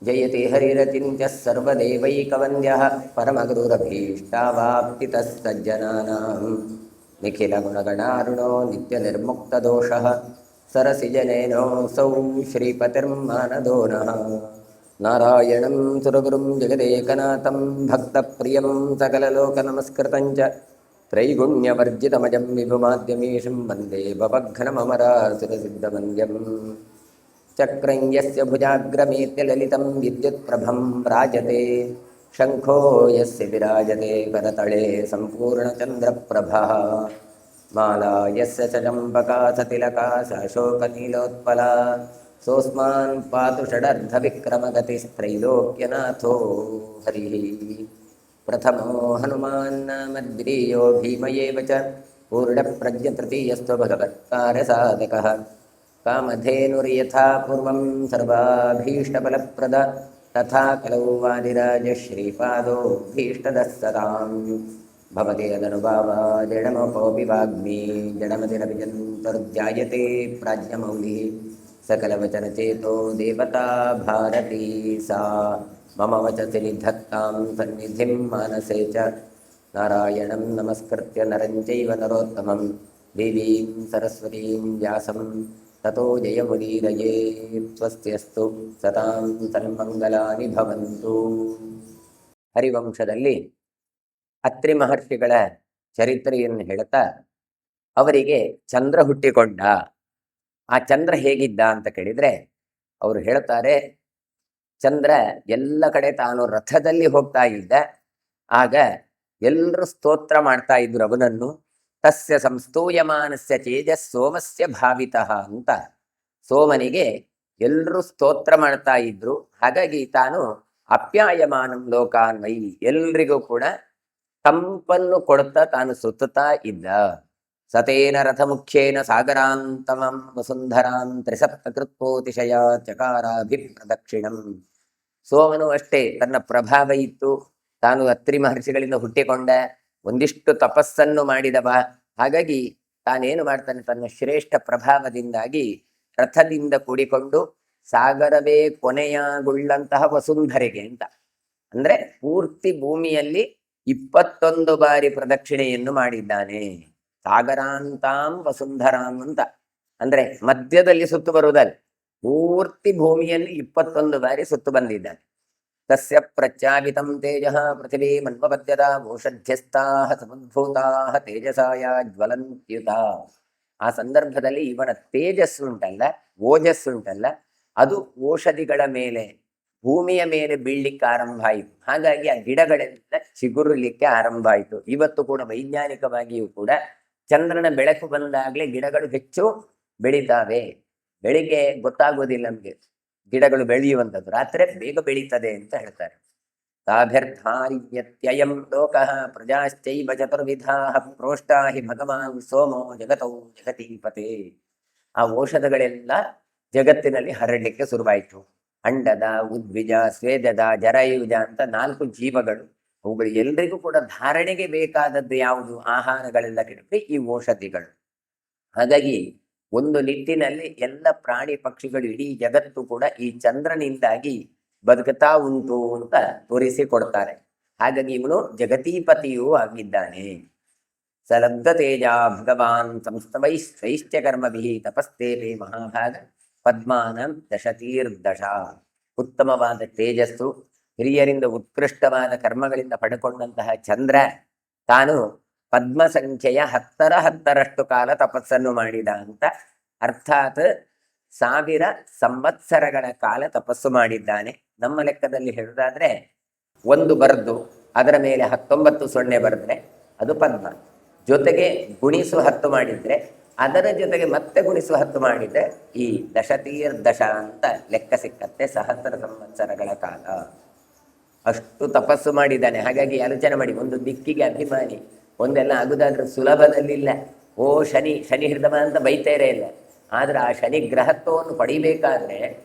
ಜಯತಿ ಹರಿರಚಿಂತ್ಯ ಸರ್ವದೇವೈಕವಂದ್ಯಃ ಪರಮಗುರುರಭೀಷ್ಟಾವಾಪ್ತಿತಃ ಸಜ್ಜನಾನಾಂ ನಿಖಿಲ ಗುಣಗಣಾರುಣೋ ನಿತ್ಯ ನಿರ್ಮುಕ್ತದೋಷಃ ಸರಸಿಜನೇನೋऽಸೌ ಶ್ರೀಪತಿರ್ಮಾನದೋ ನಃ ನಾರಾಯಣಂ ಸುರಗುರುಂ ಜಗದೇಕನಾಥಂ ಭಕ್ತಪ್ರಿಯಂ ಸಕಲಲೋಕನಮಸ್ಕೃತಂ ಚ ತ್ರೈಗುಣ್ಯವರ್ಜಿತಮಜಂ ವಿಭುಮಾದ್ಯಮೀಶಂ ವಂದೇ ಭವಘ್ನಮಮರಾಸುರಸಿದ್ಧವಂದ್ಯಂ ಚಕ್ರಂ ಯಸ್ಯ ಭುಜಾಗ್ರಮೇತ್ಯ ಲಲಿತಂ ವಿದ್ಯುತ್ಪ್ರಭಂ ರಾಜತೆ ಶಂಖೋ ಯಸ್ಯ ವಿರಾಜತೆ ಕರತಳೆ ಸಂಪೂರ್ಣಚಂದ್ರಪ್ರಭಃ ಮಾಲಾ ಯಸ್ಯ ಚ ಚಂಪಕಾ ಸತಿಲಕಾ ಸಶೋಕನೀಲೋತ್ಪಲಾ ಸೋಸ್ಮಾನ್ ಪಾತು ಷಡರ್ಧವಿಕ್ರಮಗತಿಸ್ತ್ರೈಲೋಕ್ಯನಾಥೋ ಹರಿಃ ಪ್ರಥಮೋ ಹನುಮಾನ್ ನಾಮದ್ವಿತೀಯೋ ಭೀಮಯೇವ ಚ ಪೂರ್ಣಪ್ರಜ್ಞತೃತೀಯಸ್ತು ಭಗವತ್ಕಾರ್ಯಸಾಧಕಃ ಕಾಮಧೇನುರ್ಯಥಾ ಪೂರ್ವಂ ಸರ್ವಾಭೀಷ್ಟಫಲಪ್ರದ ತಥಾ ಕಲೌ ವಾದಿರಾಜಶ್ರೀಪಾದೋ ಭೀಷ್ಟದಃ ಸದಾಂ ಭವತಿ ಯದನುಭಾವಾದಿಡಮಪೋಪಿ ವಾಗ್ಮಿ ಜಡಮತಿರಭಿಜन्तುರ್ಧ್ಯಾಯತೆ ಪ್ರಾಜ್ಞಮೌಲಿಃ सकलवचनचेतो देवता भारती सा मम वचसि निधत्तां सन्निधिं मानसे च नारायणं नमस्कृत्य नरं चैव नरोत्तमं देवीं सरस्वतीं व्यासं ततो जयमुदीरये स्वस्त्यस्तु सतां सन्मङ्गलानि भवन्तु. ಹರಿವಂಶದಲ್ಲಿ ಅತ್ರಿ ಮಹರ್ಷಿಗಳ ಚರಿತ್ರೆಯನ್ನು ಹೇಳುತ್ತಾ ಅವರಿಗೆ ಚಂದ್ರ ಹುಟ್ಟಿಕೊಂಡ. ಆ ಚಂದ್ರ ಹೇಗಿದ್ದ ಅಂತ ಕೇಳಿದ್ರೆ ಅವರು ಹೇಳ್ತಾರೆ, ಚಂದ್ರ ಎಲ್ಲ ಕಡೆ ತಾನು ರಥದಲ್ಲಿ ಹೋಗ್ತಾ ಇದ್ದ. ಆಗ ಎಲ್ಲರೂ ಸ್ತೋತ್ರ ಮಾಡ್ತಾ ಇದ್ರು ಅವನನ್ನು. ತಸ್ಯ ಸಂಸ್ತೂಯಮಾನಸ್ಯ ತೇಜಸ್ ಸೋಮಸ್ಯ ಭಾವಿತಃ ಅಂತ ಸೋಮನಿಗೆ ಎಲ್ಲರೂ ಸ್ತೋತ್ರ ಮಾಡ್ತಾ ಇದ್ರು. ಹಾಗಾಗಿ ತಾನು ಅಪ್ಯಾಯಮಾನಂ ಲೋಕಾನ್ವೈ, ಎಲ್ರಿಗೂ ಕೂಡ ತಂಪನ್ನು ಕೊಡ್ತಾ ತಾನು ಸುತ್ತುತ್ತಾ ಇದ್ದ. ಸತೇನ ರಥಮುಖ್ಯೇನ ಸಾಗರಾಂತಮಂ ವಸುಂಧರಾಂ ತ್ರಿಸಪ್ತಕೃತ್ಪೋತಿಶಯ ಚಕಾರಾಭಿಪ್ರದಕ್ಷಿಣಂ. ಸೋಮನು ಅಷ್ಟೇ ತನ್ನ ಪ್ರಭಾವ ಇತ್ತು. ತಾನು ಅತ್ರಿ ಮಹರ್ಷಿಗಳಿಂದ ಹುಟ್ಟಿಕೊಂಡ, ಒಂದಿಷ್ಟು ತಪಸ್ಸನ್ನು ಮಾಡಿದವ. ಹಾಗಾಗಿ ತಾನೇನು ಮಾಡ್ತಾನೆ, ತನ್ನ ಶ್ರೇಷ್ಠ ಪ್ರಭಾವದಿಂದಾಗಿ ರಥದಿಂದ ಕೂಡಿಕೊಂಡು ಸಾಗರವೇ ಕೊನೆಯಾಗುಳ್ಳಂತಹ ವಸುಂಧರೆಗೆ ಅಂತ, ಅಂದ್ರೆ ಪೂರ್ತಿ ಭೂಮಿಯಲ್ಲಿ 21 ಬಾರಿ ಪ್ರದಕ್ಷಿಣೆಯನ್ನು ಮಾಡಿದ್ದಾನೆ. ಸಾಗರಾಂತಾಂ ವಸುಂಧರಾಂ ಅಂತ ಅಂದ್ರೆ ಮಧ್ಯದಲ್ಲಿ ಸುತ್ತು ಬರುವುದಲ್ಲ, ಪೂರ್ತಿ ಭೂಮಿಯಲ್ಲಿ 21 ಬಾರಿ ಸುತ್ತು ಬಂದಿದ್ದಾನೆ. ತಸ್ಯ ಪ್ರಚ್ಚಾವಿತಂ ತೇಜಃ ಪೃಥಿವೀ ಮನ್ವಪದ್ಯತಾ ಓಷಧ್ಯಸ್ಥಾಃ ಸಮುದ್ಭೂತಾಃ ತೇಜಸಾಯ ಜ್ವಲಂತ್ಯುತ. ಆ ಸಂದರ್ಭದಲ್ಲಿ ಇವನ ತೇಜಸ್ಸುಂಟಲ್ಲ, ಓಜಸ್ಸುಂಟಲ್ಲ, ಅದು ಔಷಧಿಗಳ ಮೇಲೆ, ಭೂಮಿಯ ಮೇಲೆ ಬೀಳ್ಲಿಕ್ಕೆ ಆರಂಭ ಆಯಿತು. ಹಾಗಾಗಿ ಆ ಗಿಡಗಳೆಲ್ಲ ಚಿಗುರಲಿಕ್ಕೆ ಆರಂಭ ಆಯಿತು. ಇವತ್ತು ಕೂಡ ವೈಜ್ಞಾನಿಕವಾಗಿಯೂ ಕೂಡ ಚಂದ್ರನ ಬೆಳಕು ಬಂದಾಗಲೇ ಗಿಡಗಳು ಹೆಚ್ಚು ಬೆಳೀತಾವೆ. ಬೆಳಿಗ್ಗೆ ಗೊತ್ತಾಗೋದಿಲ್ಲ ನಮಗೆ ಗಿಡಗಳು ಬೆಳೆಯುವಂಥದ್ದು, ರಾತ್ರಿ ಬೇಗ ಬೆಳೀತದೆ ಅಂತ ಹೇಳ್ತಾರೆ. ತಾಭ್ಯರ್ಥಾರ್ಯತ್ಯಯಂ ಲೋಕಃ ಪ್ರಜಾಶ್ಚೈವ ಚತುರ್ವಿಧಾಃ ಪ್ರೋಷ್ಟಾ ಹಿ ಭಗವಾನ್ ಸೋಮೋ ಜಗತೌ ಜಗತೀಪತೆ. ಆ ಔಷಧಗಳೆಲ್ಲ ಜಗತ್ತಿನಲ್ಲಿ ಹರಡಲಿಕ್ಕೆ ಶುರುವಾಯಿತು. ಅಂಡದ, ಉದ್ವಿಜ, ಸ್ವೇದದ, ಜರಾಯುಜ ಅಂತ 4 ಜೀವಗಳು. ಅವುಗಳು ಎಲ್ರಿಗೂ ಕೂಡ ಧಾರಣೆಗೆ ಬೇಕಾದದ್ದು ಯಾವುದು, ಆಹಾರಗಳೆಲ್ಲ ಕೆಡವಿ ಈ ಔಷಧಿಗಳು. ಹಾಗಾಗಿ ಒಂದು ನಿಟ್ಟಿನಲ್ಲಿ ಎಲ್ಲ ಪ್ರಾಣಿ ಪಕ್ಷಿಗಳು, ಇಡೀ ಜಗತ್ತು ಕೂಡ ಈ ಚಂದ್ರನಿಂದಾಗಿ ಬದುಕುತ್ತಾ ಉಂಟು ಅಂತ ತೋರಿಸಿಕೊಡ್ತಾರೆ. ಹಾಗಾಗಿ ಇವನು ಜಗತೀಪತಿಯೂ ಆಗಿದ್ದಾನೆ. ಸಲಬ್ಧ ತೇಜ ಭಗವಾನ್ ಸಂಸ್ತವೈಶ್ಚ ಕರ್ಮಭಿ ತಪಸ್ತೇಪೇ ಮಹಾಭಾಗ ಪದ್ಮಾನಂ ದಶತೀರ್ದಶ. ಉತ್ತಮವಾದ ತೇಜಸ್ಸು, ಹಿರಿಯರಿಂದ ಉತ್ಕೃಷ್ಟವಾದ ಕರ್ಮಗಳಿಂದ ಪಡೆಕೊಂಡಂತಹ ಚಂದ್ರ ತಾನು ಪದ್ಮ ಸಂಖ್ಯೆಯ 10 ಕಾಲ ತಪಸ್ಸನ್ನು ಮಾಡಿದ ಅಂತ. ಅರ್ಥಾತ್ 1000 ಸಂವತ್ಸರಗಳ ಕಾಲ ತಪಸ್ಸು ಮಾಡಿದ್ದಾನೆ. ನಮ್ಮ ಲೆಕ್ಕದಲ್ಲಿ ಹೇಳುವುದಾದ್ರೆ 1 ಬರೆದು ಅದರ ಮೇಲೆ 19 ಸೊನ್ನೆ ಬರೆದ್ರೆ ಅದು ಪದ್ಮ. ಜೊತೆಗೆ ಗುಣಿಸು 10 ಮಾಡಿದ್ರೆ ಅದರ ಜೊತೆಗೆ ಮತ್ತೆ ಗುಣಿಸು 10 ಮಾಡಿದ್ರೆ ಈ ದಶತೀರ್ದಶ ಅಂತ ಲೆಕ್ಕ ಸಿಕ್ಕತ್ತೆ. 1000 ಸಂವತ್ಸರಗಳ ಕಾಲ ಅಷ್ಟು ತಪಸ್ಸು ಮಾಡಿದ್ದಾನೆ. ಹಾಗಾಗಿ ಆಲೋಚನೆ ಮಾಡಿ, ಒಂದು ದಿಕ್ಕಿಗೆ ಅಭಿಮಾನಿ, ಒಂದೆಲ್ಲ ಆಗುದಾದ್ರೂ ಸುಲಭದಲ್ಲಿಲ್ಲ. ಓ ಶನಿ ಶನಿ ಹಿಡಿದವ ಅಂತ ಬೈತೇರೇ ಇಲ್ಲ. ಆದ್ರೆ ಆ ಶನಿ ಗ್ರಹತ್ವವನ್ನು ಪಡಿಬೇಕಾದ್ರೆ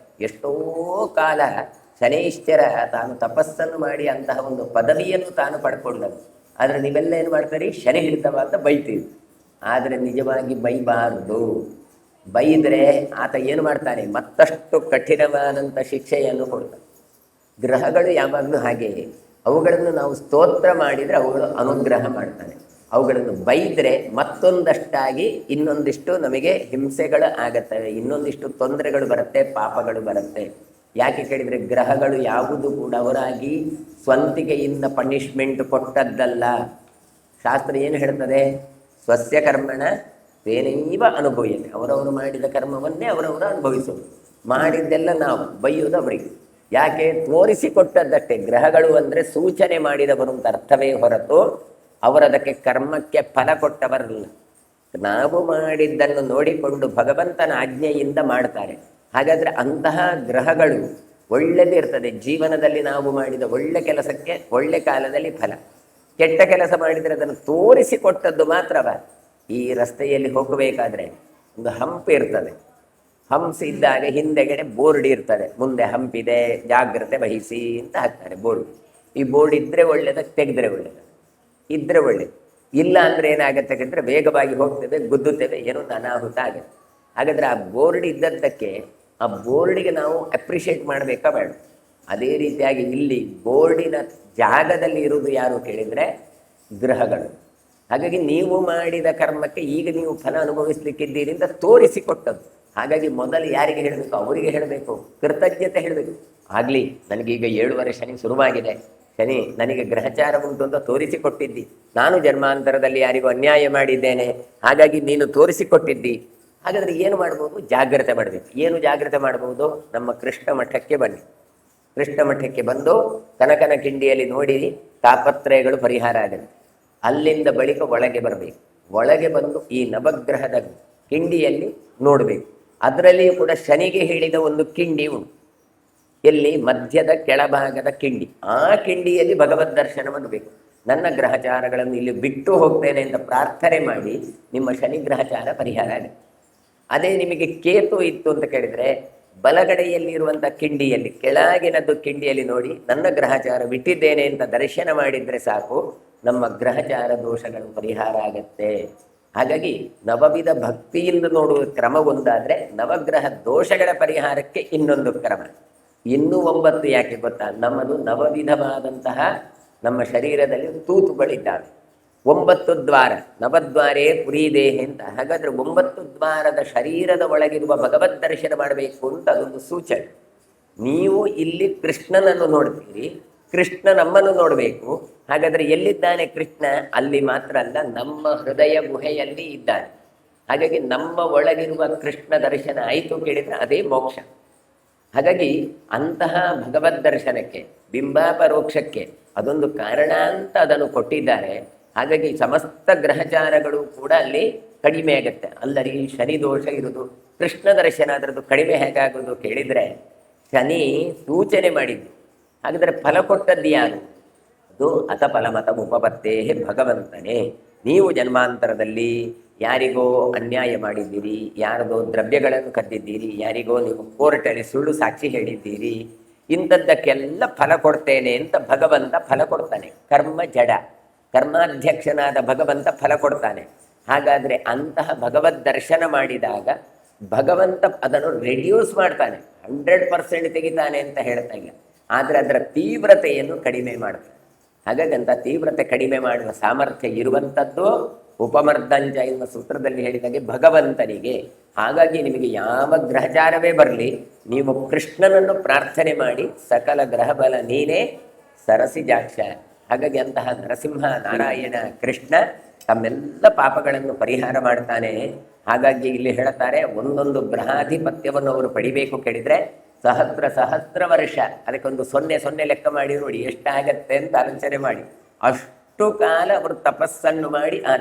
ಎಷ್ಟೋ ಕಾಲ ಶನೈಶ್ಚರ ತಾನು ತಪಸ್ಸನ್ನು ಮಾಡಿ ಅಂತಹ ಒಂದು ಪದವಿಯನ್ನು ತಾನು ಪಡ್ಕೊಂಡನು. ಆದ್ರೆ ನೀವೆಲ್ಲ ಏನು ಮಾಡ್ತೀರಿ, ಶನಿ ಹಿಡಿದವ ಅಂತ ಬೈತೀವಿ. ಆದರೆ ನಿಜವಾಗಿ ಬೈಬಾರದು. ಬೈದ್ರೆ ಆತ ಏನು ಮಾಡ್ತಾನೆ, ಮತ್ತಷ್ಟು ಕಠಿಣವಾದಂಥ ಶಿಕ್ಷೆಯನ್ನು ಕೊಡ್ತಾನೆ. ಗ್ರಹಗಳು ಯಾವಾಗಲೂ ಹಾಗೆ, ಅವುಗಳನ್ನು ನಾವು ಸ್ತೋತ್ರ ಮಾಡಿದರೆ ಅವುಗಳು ಅನುಗ್ರಹ ಮಾಡ್ತಾನೆ. ಅವುಗಳನ್ನು ಬೈದರೆ ಮತ್ತೊಂದಷ್ಟಾಗಿ ಇನ್ನೊಂದಿಷ್ಟು ನಮಗೆ ಹಿಂಸೆಗಳು ಆಗತ್ತವೆ, ಇನ್ನೊಂದಿಷ್ಟು ತೊಂದರೆಗಳು ಬರುತ್ತೆ, ಪಾಪಗಳು ಬರುತ್ತೆ. ಯಾಕೆ ಕೇಳಿದರೆ ಗ್ರಹಗಳು ಯಾವುದು ಕೂಡ ಅವರಾಗಿ ಸ್ವಂತಿಕೆಯಿಂದ ಪನಿಷ್ಮೆಂಟ್ ಕೊಟ್ಟದ್ದಲ್ಲ. ಶಾಸ್ತ್ರ ಏನು ಹೇಳ್ತದೆ? ಸ್ವಸ್ಯ ಕರ್ಮಣ ತೇನೈವ ಅನುಭವಿಯತೆ. ಅವರವರು ಮಾಡಿದ ಕರ್ಮವನ್ನೇ ಅವರವರು ಅನುಭವಿಸೋದು. ಮಾಡಿದ್ದೆಲ್ಲ ನಾವು ಬೈಯೋದು ಅವರಿಗೆ. ಯಾಕೆ? ತೋರಿಸಿಕೊಟ್ಟದ್ದಷ್ಟೇ. ಗ್ರಹಗಳು ಅಂದರೆ ಸೂಚನೆ ಮಾಡಿದವರು ಅಂತ ಅರ್ಥವೇ ಹೊರತು ಅವರದಕ್ಕೆ ಕರ್ಮಕ್ಕೆ ಫಲ ಕೊಟ್ಟವರಲ್ಲ. ನಾವು ಮಾಡಿದ್ದನ್ನು ನೋಡಿಕೊಂಡು ಭಗವಂತನ ಆಜ್ಞೆಯಿಂದ ಮಾಡ್ತಾರೆ. ಹಾಗಾದರೆ ಅಂತಹ ಗ್ರಹಗಳು ಒಳ್ಳೆದಿರ್ತದೆ. ಜೀವನದಲ್ಲಿ ನಾವು ಮಾಡಿದ ಒಳ್ಳೆ ಕೆಲಸಕ್ಕೆ ಒಳ್ಳೆ ಕಾಲದಲ್ಲಿ ಫಲ, ಕೆಟ್ಟ ಕೆಲಸ ಮಾಡಿದರೆ ಅದನ್ನು ತೋರಿಸಿಕೊಟ್ಟದ್ದು ಮಾತ್ರವ. ಈ ರಸ್ತೆಯಲ್ಲಿ ಹೋಗಬೇಕಾದ್ರೆ ಒಂದು ಹಂಪ್ ಇರ್ತದೆ. ಹಂಪ್ಸ್ ಇದ್ದಾಗ ಹಿಂದೆಗಡೆ ಬೋರ್ಡ್ ಇರ್ತದೆ, ಮುಂದೆ ಹಂಪಿದೆ ಜಾಗ್ರತೆ ವಹಿಸಿ ಅಂತ ಹಾಕ್ತಾರೆ ಬೋರ್ಡ್. ಈ ಬೋರ್ಡ್ ಇದ್ದರೆ ಒಳ್ಳೆಯದ, ತೆಗೆದ್ರೆ ಒಳ್ಳೆಯದ. ಇದ್ದರೆ ಒಳ್ಳೆಯದು, ಇಲ್ಲ ಅಂದರೆ ಏನಾಗುತ್ತೆ ಅಂದರೆ ವೇಗವಾಗಿ ಹೋಗ್ತೇವೆ, ಗುದ್ದುತ್ತೇವೆ, ಏನೋ ಅನಾಹುತ ಆಗುತ್ತೆ. ಹಾಗಾದರೆ ಆ ಬೋರ್ಡ್ ಇದ್ದದ್ದಕ್ಕೆ ಆ ಬೋರ್ಡಿಗೆ ನಾವು ಅಪ್ರಿಷಿಯೇಟ್ ಮಾಡಬೇಕಾ ಬೇಡ? ಅದೇ ರೀತಿಯಾಗಿ ಇಲ್ಲಿ ಬೋರ್ಡಿನ ಜಾಗದಲ್ಲಿ ಇರುವುದು ಯಾರು ಕೇಳಿದರೆ ಗ್ರಹಗಳು. ಹಾಗಾಗಿ ನೀವು ಮಾಡಿದ ಕರ್ಮಕ್ಕೆ ಈಗ ನೀವು ಫಲ ಅನುಭವಿಸ್ಲಿಕ್ಕಿದ್ದೀರಿ ಅಂತ ತೋರಿಸಿಕೊಟ್ಟದ್ದು. ಹಾಗಾಗಿ ಮೊದಲು ಯಾರಿಗೆ ಹೇಳಬೇಕು? ಅವರಿಗೆ ಹೇಳಬೇಕು, ಕೃತಜ್ಞತೆ ಹೇಳಬೇಕು. ಆಗಲಿ, ನನಗೀಗ 7 ಶನಿ ಶುರುವಾಗಿದೆ, ಶನಿ ನನಗೆ ಗ್ರಹಚಾರ ಉಂಟು ಅಂತ ತೋರಿಸಿಕೊಟ್ಟಿದ್ದಿ, ನಾನು ಜನ್ಮಾಂತರದಲ್ಲಿ ಯಾರಿಗೂ ಅನ್ಯಾಯ ಮಾಡಿದ್ದೇನೆ, ಹಾಗಾಗಿ ನೀನು ತೋರಿಸಿಕೊಟ್ಟಿದ್ದಿ. ಹಾಗಾದರೆ ಏನು ಮಾಡ್ಬೋದು? ಜಾಗ್ರತೆ ಮಾಡಬೇಕು. ಏನು ಜಾಗ್ರತೆ ಮಾಡ್ಬೋದು? ನಮ್ಮ ಕೃಷ್ಣ ಮಠಕ್ಕೆ ಬನ್ನಿ. ಕೃಷ್ಣ ಮಠಕ್ಕೆ ಬಂದು ಕನಕನ ಕಿಂಡಿಯಲ್ಲಿ ನೋಡಿ ತಾಪತ್ರಯಗಳು ಪರಿಹಾರ ಆಗುತ್ತೆ. ಅಲ್ಲಿಂದ ಬಳಿಕ ಒಳಗೆ ಬರಬೇಕು. ಒಳಗೆ ಬಂದು ಈ ನವಗ್ರಹದ ಕಿಂಡಿಯಲ್ಲಿ ನೋಡಬೇಕು. ಅದರಲ್ಲಿಯೂ ಕೂಡ ಶನಿಗೆ ಹೇಳಿದ ಒಂದು ಕಿಂಡಿ ಉಂಟು. ಎಲ್ಲಿ? ಮಧ್ಯದ ಕೆಳಭಾಗದ ಕಿಂಡಿ. ಆ ಕಿಂಡಿಯಲ್ಲಿ ಭಗವದ್ ದರ್ಶನವನ್ನು ಬೇಕು. ನನ್ನ ಗ್ರಹಚಾರಗಳನ್ನು ಇಲ್ಲಿ ಬಿಟ್ಟು ಹೋಗ್ತೇನೆ ಅಂತ ಪ್ರಾರ್ಥನೆ ಮಾಡಿ ನಿಮ್ಮ ಶನಿ ಗ್ರಹಚಾರ ಪರಿಹಾರ ಆಗುತ್ತೆ. ಅದೇ ನಿಮಗೆ ಕೇತು ಇತ್ತು ಅಂತ ಕೇಳಿದರೆ ಬಲಗಡೆಯಲ್ಲಿರುವಂಥ ಕಿಂಡಿಯಲ್ಲಿ, ಕೆಳಗಿನದ್ದು ಕಿಂಡಿಯಲ್ಲಿ ನೋಡಿ ನನ್ನ ಗ್ರಹಚಾರ ಬಿಟ್ಟಿದ್ದೇನೆ ಅಂತ ದರ್ಶನ ಮಾಡಿದರೆ ಸಾಕು, ನಮ್ಮ ಗ್ರಹಚಾರ ದೋಷಗಳು ಪರಿಹಾರ ಆಗತ್ತೆ. ಹಾಗಾಗಿ ನವವಿಧ ಭಕ್ತಿಯಿಂದ ನೋಡುವ ಕ್ರಮ ಒಂದಾದರೆ ನವಗ್ರಹ ದೋಷಗಳ ಪರಿಹಾರಕ್ಕೆ ಇನ್ನೊಂದು ಕ್ರಮ. ಇನ್ನೂ 9 ಯಾಕೆ ಗೊತ್ತಾ? ನಮ್ಮದು ನವವಿಧವಾದಂತಹ ನಮ್ಮ ಶರೀರದಲ್ಲಿ ತೂತುಗಳಿದ್ದಾವೆ. 9 ದ್ವಾರ, ನವದ್ವಾರೇ ಪುರೀದೇಹೆ ಅಂತ. ಹಾಗಾದರೆ 9 ದ್ವಾರದ ಶರೀರದ ಒಳಗಿರುವ ಭಗವದ್ ದರ್ಶನ ಮಾಡಬೇಕು ಅಂತ ಅದೊಂದು ಸೂಚನೆ. ನೀವು ಇಲ್ಲಿ ಕೃಷ್ಣನನ್ನು ನೋಡ್ತೀರಿ, ಕೃಷ್ಣ ನಮ್ಮನ್ನು ನೋಡಬೇಕು. ಹಾಗಾದರೆ ಎಲ್ಲಿದ್ದಾನೆ ಕೃಷ್ಣ? ಅಲ್ಲಿ ಮಾತ್ರ ಅಲ್ಲ, ನಮ್ಮ ಹೃದಯ ಗುಹೆಯಲ್ಲಿ ಇದ್ದಾನೆ. ಹಾಗಾಗಿ ನಮ್ಮ ಒಳಗಿರುವ ಕೃಷ್ಣ ದರ್ಶನ ಆಯಿತು ಕೇಳಿದರೆ ಅದೇ ಮೋಕ್ಷ. ಹಾಗಾಗಿ ಅಂತಹ ಭಗವದ್ ದರ್ಶನಕ್ಕೆ, ಬಿಂಬಾಪರೋಕ್ಷಕ್ಕೆ ಅದೊಂದು ಕಾರಣ ಅಂತ ಅದನ್ನು ಕೊಟ್ಟಿದ್ದಾರೆ. ಹಾಗಾಗಿ ಸಮಸ್ತ ಗ್ರಹಚಾರಗಳು ಕೂಡ ಅಲ್ಲಿ ಕಡಿಮೆ ಆಗುತ್ತೆ. ಅಲ್ಲರಿ ಶನಿ ದೋಷ ಇರುವುದು, ಕೃಷ್ಣ ದರ್ಶನ ಅದರದ್ದು ಕಡಿಮೆ ಹೇಗಾಗೋದು ಕೇಳಿದರೆ ಶನಿ ಸೂಚನೆ ಮಾಡಿದ್ದು. ಹಾಗಾದರೆ ಫಲ ಕೊಟ್ಟದ್ದು ಯಾರು? ಅದು ಅತ ಫಲಮತ ಉಪಪತ್ತೇ ಭಗವಂತನೇ. ನೀವು ಜನ್ಮಾಂತರದಲ್ಲಿ ಯಾರಿಗೋ ಅನ್ಯಾಯ ಮಾಡಿದ್ದೀರಿ, ಯಾರಿಗೋ ದ್ರವ್ಯಗಳನ್ನು ಕದ್ದಿದ್ದೀರಿ, ಯಾರಿಗೋ ನೀವು ಕೋರ್ಟಲ್ಲಿ ಸುಳ್ಳು ಸಾಕ್ಷಿ ಹೇಳಿದ್ದೀರಿ, ಇಂಥದ್ದಕ್ಕೆಲ್ಲ ಫಲ ಕೊಡ್ತೇನೆ ಅಂತ ಭಗವಂತ ಫಲ ಕೊಡ್ತಾನೆ. ಕರ್ಮ ಜಡ, ಕರ್ಮಾಧ್ಯಕ್ಷನಾದ ಭಗವಂತ ಫಲ ಕೊಡ್ತಾನೆ. ಹಾಗಾದರೆ ಅಂತಹ ಭಗವದ್ ದರ್ಶನ ಮಾಡಿದಾಗ ಭಗವಂತ ಅದನ್ನು ರೆಡ್ಯೂಸ್ ಮಾಡ್ತಾನೆ. 100% ತೆಗಿತಾನೆ ಅಂತ ಹೇಳ್ತಾ ಇಲ್ಲ, ಆದರೆ ಅದರ ತೀವ್ರತೆಯನ್ನು ಕಡಿಮೆ ಮಾಡ್ತಾನೆ. ಹಾಗಾಗಿ ಅಂತ ತೀವ್ರತೆ ಕಡಿಮೆ ಮಾಡುವ ಸಾಮರ್ಥ್ಯ ಇರುವಂಥದ್ದು ಉಪಮರ್ದಂಜ ಎನ್ನುವ ಸೂತ್ರದಲ್ಲಿ ಹೇಳಿದಾಗೆ ಭಗವಂತನಿಗೆ. ಹಾಗಾಗಿ ನಿಮಗೆ ಯಾವ ಗ್ರಹಚಾರವೇ ಬರಲಿ, ನೀವು ಕೃಷ್ಣನನ್ನು ಪ್ರಾರ್ಥನೆ ಮಾಡಿ ಸಕಲ ಗ್ರಹಬಲ ನೀನೇ ಸರಸಿಜಾಕ್ಷ. ಹಾಗಾಗಿ ಅಂತಹ ನರಸಿಂಹ ನಾರಾಯಣ ಕೃಷ್ಣ ತಮ್ಮೆಲ್ಲ ಪಾಪಗಳನ್ನು ಪರಿಹಾರ ಮಾಡ್ತಾನೆ. ಹಾಗಾಗಿ ಇಲ್ಲಿ ಹೇಳ್ತಾರೆ, ಒಂದೊಂದು ಗ್ರಹಾಧಿಪತ್ಯವನ್ನು ಅವರು ಪಡಿಬೇಕು ಕೇಳಿದರೆ ಸಹಸ್ರ ವರ್ಷ. ಅದಕ್ಕೊಂದು 0 ಲೆಕ್ಕ ಮಾಡಿ ನೋಡಿ ಎಷ್ಟಾಗತ್ತೆ ಅಂತ ಆಲೋಚನೆ ಮಾಡಿ. ಅಷ್ಟು ಕಾಲ ಅವರು ತಪಸ್ಸನ್ನು ಮಾಡಿ ಆ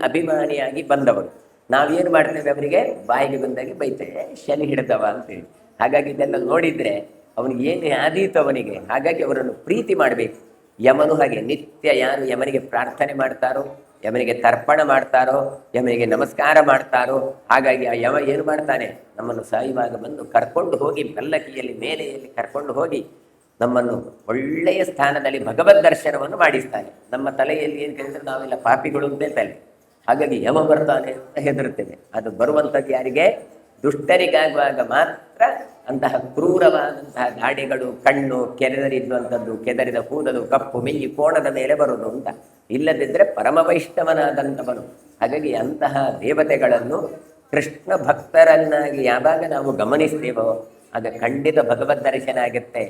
ಅಭಿಮಾನಿಯಾಗಿ ಬಂದವರು. ನಾವೇನು ಮಾಡ್ತೇವೆ? ಅವರಿಗೆ ಬಾಯಿಗೆ ಬಂದಾಗೆ ಬೈತೇವೆ, ಶನಿ ಹಿಡಿದವ ಅಂತೇಳಿ. ಹಾಗಾಗಿ ಇದೆಲ್ಲ ನೋಡಿದರೆ ಅವನಿಗೆ ಏನು ಆದೀತು ಅವನಿಗೆ. ಹಾಗಾಗಿ ಅವರನ್ನು ಪ್ರೀತಿ ಮಾಡಬೇಕು. ಯಮನು ಹಾಗೆ ನಿತ್ಯ ಯಾರು ಯಮನಿಗೆ ಪ್ರಾರ್ಥನೆ ಮಾಡ್ತಾರೋ, ಯಮನಿಗೆ ತರ್ಪಣ ಮಾಡ್ತಾರೋ, ಯಮನಿಗೆ ನಮಸ್ಕಾರ ಮಾಡ್ತಾರೋ, ಹಾಗಾಗಿ ಆ ಯಮ ಏನು ಮಾಡ್ತಾನೆ? ನಮ್ಮನ್ನು ಸಾಯುವಾಗ ಬಂದು ಕರ್ಕೊಂಡು ಹೋಗಿ ಪಲ್ಲಕ್ಕಿಯಲ್ಲಿ ಮೇಲೆಯಲ್ಲಿ ಕರ್ಕೊಂಡು ಹೋಗಿ ನಮ್ಮನ್ನು ಒಳ್ಳೆಯ ಸ್ಥಾನದಲ್ಲಿ ಭಗವದ್ ದರ್ಶನವನ್ನು ಮಾಡಿಸ್ತಾನೆ. ನಮ್ಮ ತಲೆಯಲ್ಲಿ ಏನು ಕೇಳಿದ್ರೆ ನಾವೆಲ್ಲ ಪಾಪಿಗಳು ಅಂತ ತಲೆ. ಹಾಗಾಗಿ ಯಮ ಬರ್ತಾನೆ ಅಂತ ಹೆದರುತ್ತೇವೆ. ಅದು ಬರುವಂಥದ್ದು ಯಾರಿಗೆ? ದುಷ್ಟರಿಗಾಗುವಾಗ ಮಾತ್ರ ಅಂತಹ ಕ್ರೂರವಾದಂತಹ ದಾಡಿಗಳು, ಕಣ್ಣು ಕೆರೆದರಿದ್ದಂಥದ್ದು, ಕೆದರಿದ ಕೂದಲು, ಕಪ್ಪು ಮೆಯ್ಯಿ ಕೋಣದ ಮೇಲೆ ಬರುವುದು ಅಂತ. ಇಲ್ಲದಿದ್ದರೆ ಪರಮ ವೈಷ್ಣವನಾದಂಥವನು. ಹಾಗಾಗಿ ಅಂತಹ ದೇವತೆಗಳನ್ನು ಕೃಷ್ಣ ಭಕ್ತರನ್ನಾಗಿ ಯಾವಾಗ ನಾವು ಗಮನಿಸ್ತೇವೋ ಆಗ ಖಂಡಿತ ಭಗವದ್ ದರ್ಶನ ಆಗುತ್ತೆ.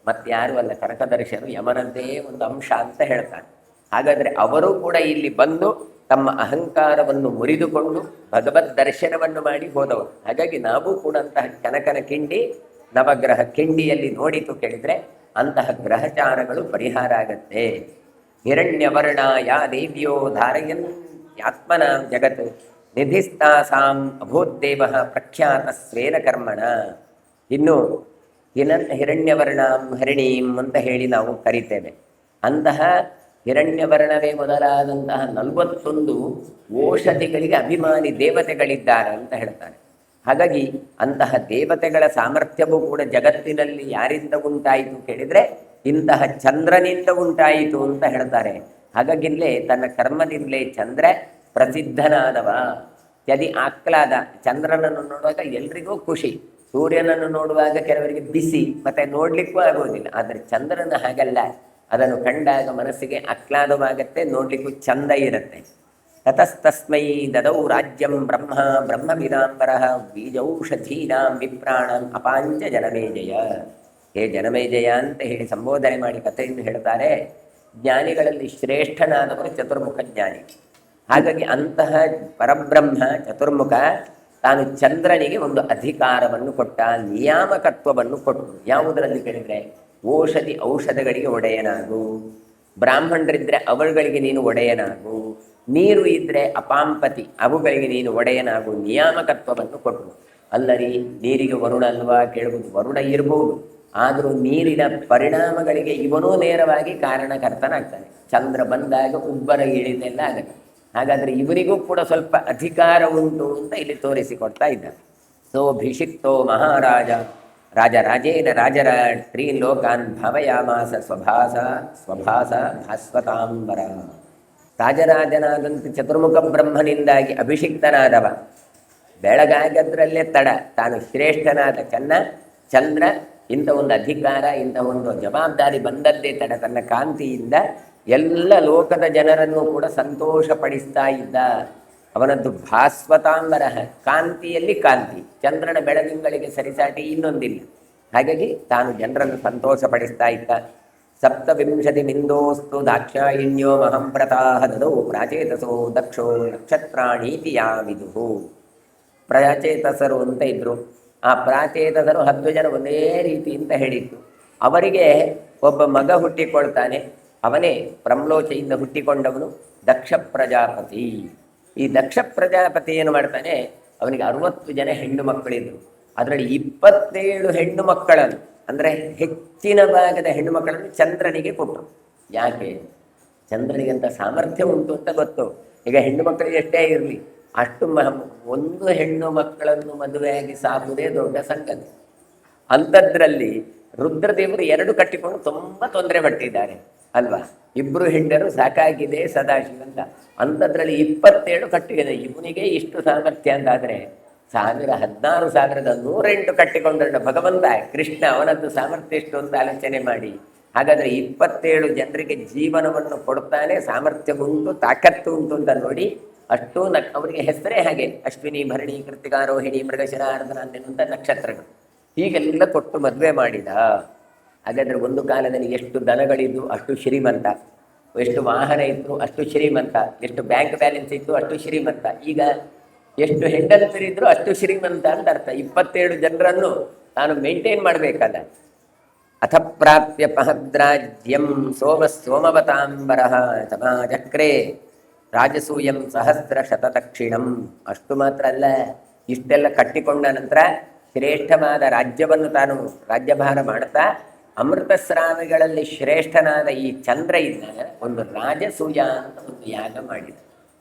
ಮತ್ತಾರು ಅಲ್ಲ, ಕನಕ ದರ್ಶನ ಯಮನದ್ದೇ ಒಂದು ಅಂಶ ಅಂತ ಹೇಳ್ತಾರೆ. ಹಾಗಾದರೆ ಅವರು ಕೂಡ ಇಲ್ಲಿ ಬಂದು ತಮ್ಮ ಅಹಂಕಾರವನ್ನು ಮುರಿದುಕೊಂಡು ಭಗವದ್ ದರ್ಶನವನ್ನು ಮಾಡಿ ಹೋದವರು. ಹಾಗಾಗಿ ನಾವು ಕೂಡ ಅಂತಹ ಕನಕನ ಕಿಂಡಿ, ನವಗ್ರಹ ಕಿಂಡಿಯಲ್ಲಿ ನೋಡಿತು ಕೇಳಿದರೆ ಅಂತಹ ಗ್ರಹಚಾರಗಳು ಪರಿಹಾರ ಆಗತ್ತೆ. ಹಿರಣ್ಯವರ್ಣ ಯಾ ದೇವ್ಯೋ ಧಾರಯನ್ ಆತ್ಮನ ಜಗತ್ ನಿಧಿಸ್ತಾಸಾಂ ಅಭೂದ್ದೇವ ಪ್ರಖ್ಯಾತ ಸ್ವೇನ ಕರ್ಮಣ. ಇನ್ನು ಹಿರಣ್ಯವರ್ಣಾಂ ಹರಿಣೀಂ ಅಂತ ಹೇಳಿ ನಾವು ಕರಿತೇವೆ. ಅಂತಹ ಹಿರಣ್ಯವರ್ಣವೇ ಮೊದಲಾದಂತಹ 41 ಓಷಧಿಗಳಿಗೆ ಅಭಿಮಾನಿ ದೇವತೆಗಳಿದ್ದಾರೆ ಅಂತ ಹೇಳ್ತಾರೆ. ಹಾಗಾಗಿ ಅಂತಹ ದೇವತೆಗಳ ಸಾಮರ್ಥ್ಯವೂ ಕೂಡ ಜಗತ್ತಿನಲ್ಲಿ ಯಾರಿಂದ ಉಂಟಾಯಿತು ಕೇಳಿದರೆ ಇಂತಹ ಚಂದ್ರನಿಂದ ಉಂಟಾಯಿತು ಅಂತ ಹೇಳ್ತಾರೆ. ಹಾಗಾಗಿಲ್ಲೇ ತನ್ನ ಕರ್ಮದಿಂದಲೇ ಚಂದ್ರ ಪ್ರಸಿದ್ಧನಾದವ. ಯದಿ ಆಹ್ಲಾದ, ಚಂದ್ರನನ್ನು ನೋಡುವಾಗ ಎಲ್ರಿಗೂ ಖುಷಿ, ಸೂರ್ಯನನ್ನು ನೋಡುವಾಗ ಕೆಲವರಿಗೆ ಬಿಸಿ ಮತ್ತೆ ನೋಡ್ಲಿಕ್ಕೂ ಆಗೋದಿಲ್ಲ. ಆದರೆ ಚಂದ್ರನ ಹಾಗಲ್ಲ, ಅದನ್ನು ಕಂಡಾಗ ಮನಸ್ಸಿಗೆ ಆಹ್ಲಾದವಾಗತ್ತೆ, ನೋಡ್ಲಿಕ್ಕೂ ಚಂದ ಇರುತ್ತೆ. ತತಸ್ತಸ್ಮೈ ದದೌ ರಾಜ್ಯಂ ಬ್ರಹ್ಮ ಬ್ರಹ್ಮವಿದಾಂಬರಃ ಬೀಜೌಷಧೀನಾಂ ವಿಪ್ರಾಣಂ ಅಪಾಂಚ ಜನಮೇಜಯ. ಹೇ ಜನಮೇಜಯ ಅಂತ ಹೇಳಿ ಸಂಬೋಧನೆ ಮಾಡಿ ಕಥೆಯನ್ನು ಹೇಳ್ತಾರೆ. ಜ್ಞಾನಿಗಳಲ್ಲಿ ಶ್ರೇಷ್ಠನಾದವರು ಚತುರ್ಮುಖ ಜ್ಞಾನಿ. ಹಾಗಾಗಿ ಅಂತಹ ಪರಬ್ರಹ್ಮ ಚತುರ್ಮುಖ ತಾನು ಚಂದ್ರನಿಗೆ ಒಂದು ಅಧಿಕಾರವನ್ನು ಕೊಟ್ಟ, ನಿಯಾಮಕತ್ವವನ್ನು ಕೊಟ್ಟು. ಯಾವುದರಲ್ಲಿ ಕೇಳಿದರೆ ಔಷಧಗಳಿಗೆ ಒಡೆಯನಾಗು, ಬ್ರಾಹ್ಮಣರಿದ್ದರೆ ಅವುಗಳಿಗೆ ನೀನು ಒಡೆಯನಾಗು, ನೀರು ಇದ್ದರೆ ಅಪಾಂಪತಿ ಅವುಗಳಿಗೆ ನೀನು ಒಡೆಯನಾಗು, ನಿಯಾಮಕತ್ವವನ್ನು ಕೊಟ್ಟರು. ಅಲ್ಲರಿ ನೀರಿಗೆ ವರುಣ ಅಲ್ವಾ ಕೇಳುವುದು, ವರುಣ ಇರ್ಬೋದು, ಆದರೂ ನೀರಿನ ಪರಿಣಾಮಗಳಿಗೆ ಇವನೂ ನೇರವಾಗಿ ಕಾರಣಕರ್ತನಾಗ್ತಾನೆ. ಚಂದ್ರ ಬಂದಾಗ ಉಬ್ಬರ ಇಳಿದೆಲ್ಲ ಆಗುತ್ತೆ. ಹಾಗಾದರೆ ಇವನಿಗೂ ಕೂಡ ಸ್ವಲ್ಪ ಅಧಿಕಾರ ಉಂಟು ಅಂತ ಇಲ್ಲಿ ತೋರಿಸಿಕೊಡ್ತಾ ಇದ್ದಾನೆ. ಸೋಭಿಷಿಕ್ತೋ ಮಹಾರಾಜ ರಾಜರಾಜೇನ ರಾಜರ ತ್ರೀಲೋಕಾನ್ ಭಾವಯಾಮಾಸ ಸ್ವಭಾಸ ಭಾಸ್ವತಾಂಬರ. ರಾಜರಾಜನಾದಂಥ ಚತುರ್ಮುಖ ಬ್ರಹ್ಮನಿಂದಾಗಿ ಅಭಿಷಿಕ್ತನಾದವ. ಬೆಳಗಾಗದ್ರಲ್ಲೇ ತಡ, ತಾನು ಶ್ರೇಷ್ಠನಾದ ಚಂದ್ರ ಇಂಥ ಒಂದು ಅಧಿಕಾರ, ಇಂಥ ಒಂದು ಜವಾಬ್ದಾರಿ ಬಂದದ್ದೇ ತಡ. ತನ್ನ ಕಾಂತಿಯಿಂದ ಎಲ್ಲ ಲೋಕದ ಜನರನ್ನು ಕೂಡ ಸಂತೋಷಪಡಿಸ್ತಾ ಇದ್ದ. ಅವನದ್ದು ಭಾಸ್ವತಾಂಬರ, ಕಾಂತಿಯಲ್ಲಿ ಕಾಂತಿ. ಚಂದ್ರನ ಬೆಳದಿಂಗಳಿಗೆ ಸರಿಸಾಟಿ ಇನ್ನೊಂದಿಲ್ಲ. ಹಾಗಾಗಿ ತಾನು ಜನರನ್ನು ಸಂತೋಷಪಡಿಸ್ತಾ ಇದ್ದ. 27 ಮಿಂದೋಸ್ತು ದಾಕ್ಷಾಯಿಣ್ಯೋ ಮಹಂಪ್ರತಾಹ ದದೌ ಪ್ರಾಚೇತಸೋ ದಕ್ಷೋ ನಕ್ಷತ್ರಾಣೀತಿ ಯಾವಿದುಹು. ಪ್ರಾಚೇತಸರು ಅಂತ ಇದ್ರು. ಆ ಪ್ರಾಚೇತಸರು 10 ಜನ ಒಂದೇ ರೀತಿ ಅಂತ ಹೇಳಿತ್ತು. ಅವರಿಗೆ ಒಬ್ಬ ಮಗ ಹುಟ್ಟಿಕೊಳ್ತಾನೆ. ಅವನೇ ಪ್ರಮ್ಲೋಚೆಯಿಂದ ಹುಟ್ಟಿಕೊಂಡವನು ದಕ್ಷ ಪ್ರಜಾಪತಿ. ಈ ದಕ್ಷ ಪ್ರಜಾಪತಿ ಏನು ಮಾಡ್ತಾನೆ, ಅವನಿಗೆ 60 ಜನ ಹೆಣ್ಣು ಮಕ್ಕಳಿದ್ರು. ಅದರಲ್ಲಿ 27 ಹೆಣ್ಣು ಮಕ್ಕಳನ್ನು, ಅಂದರೆ ಹೆಚ್ಚಿನ ಭಾಗದ ಹೆಣ್ಣು ಮಕ್ಕಳನ್ನು ಚಂದ್ರನಿಗೆ ಕೊಟ್ಟರು. ಯಾಕೆ? ಚಂದ್ರನಿಗಂತ ಸಾಮರ್ಥ್ಯ ಉಂಟು ಅಂತ ಗೊತ್ತು. ಈಗ ಹೆಣ್ಣು ಮಕ್ಕಳಿಗೆ ಎಷ್ಟೇ ಇರಲಿ, ಅಷ್ಟು ಒಂದು ಹೆಣ್ಣು ಮಕ್ಕಳನ್ನು ಮದುವೆಯಾಗಿ ಸಾಕುವುದೇ ದೊಡ್ಡ ಸಂಗತಿ. ಅಂಥದ್ರಲ್ಲಿ ರುದ್ರದೇವರು 2 ಕಟ್ಟಿಕೊಂಡು ತುಂಬ ತೊಂದರೆ ಪಟ್ಟಿದ್ದಾರೆ ಅಲ್ವಾ. 2 ಹೆಂಡರು ಸಾಕಾಗಿದೆ ಸದಾಶಿವ ಅಂತ. ಅಂಥದ್ರಲ್ಲಿ 27 ಕಟ್ಟಿದೆ. ಇವನಿಗೆ ಇಷ್ಟು ಸಾಮರ್ಥ್ಯ ಅಂತಾದರೆ 16,108 ಕಟ್ಟಿಕೊಂಡ ಭಗವಂತ ಕೃಷ್ಣ, ಅವನದ್ದು ಸಾಮರ್ಥ್ಯ ಎಷ್ಟು ಅಂತ ಆಲೋಚನೆ ಮಾಡಿ. ಹಾಗಾದರೆ 27 ಜನರಿಗೆ ಜೀವನವನ್ನು ಕೊಡ್ತಾನೆ, ಸಾಮರ್ಥ್ಯ ಉಂಟು, ತಾಕತ್ತು ಉಂಟು ಅಂತ ನೋಡಿ. ಅಷ್ಟು ಅವರಿಗೆ ಹೆಸರೇ ಹಾಗೆ, ಅಶ್ವಿನಿ ಭರಣಿ ಕೃತಿಕಾ ರೋಹಿಣಿ ಮೃಗಶಿರ ಆರ್ಧನ ಅಂತ ನಕ್ಷತ್ರಗಳು. ಹೀಗೆಲ್ಲ ಕೊಟ್ಟು ಮದುವೆ ಮಾಡಿದ. ಹಾಗಾದರೆ ಒಂದು ಕಾಲದಲ್ಲಿ ಎಷ್ಟು ದನಗಳಿದ್ದು ಅಷ್ಟು ಶ್ರೀಮಂತ, ಎಷ್ಟು ವಾಹನ ಇತ್ತು ಅಷ್ಟು ಶ್ರೀಮಂತ, ಎಷ್ಟು ಬ್ಯಾಂಕ್ ಬ್ಯಾಲೆನ್ಸ್ ಇತ್ತು ಅಷ್ಟು ಶ್ರೀಮಂತ. ಈಗ ಎಷ್ಟು ಹೆಂಡತಿರಿದ್ರು ಅಷ್ಟು ಶ್ರೀಮಂತ ಅಂತ ಅರ್ಥ. 27 ಜನರನ್ನು ತಾನು ಮೇಂಟೈನ್ ಮಾಡಬೇಕಲ್ಲ. ಅಥ ಪ್ರಾಪ್ಯ ಪಹದ್ರಾಜ್ಯಂ ಸೋಮವತಾಂಬರ ಸಮಾಜಕ್ರೇ ರಾಜಸೂಯಂ ಸಹಸ್ರ ಶತದಕ್ಷಿಣಂ. ಅಷ್ಟು ಮಾತ್ರ ಅಲ್ಲ, ಇಷ್ಟೆಲ್ಲ ಕಟ್ಟಿಕೊಂಡ ನಂತರ ಶ್ರೇಷ್ಠವಾದ ರಾಜ್ಯವನ್ನು ತಾನು ರಾಜ್ಯಭಾರ ಮಾಡ್ತಾ ಅಮೃತಸ್ರಾವಿಗಳಲ್ಲಿ ಶ್ರೇಷ್ಠನಾದ ಈ ಚಂದ್ರ ಇದ್ದಾಗ ಒಂದು ರಾಜಸೂಯ ಅಂತ ಒಂದು ಯಾಗ ಮಾಡಿದ.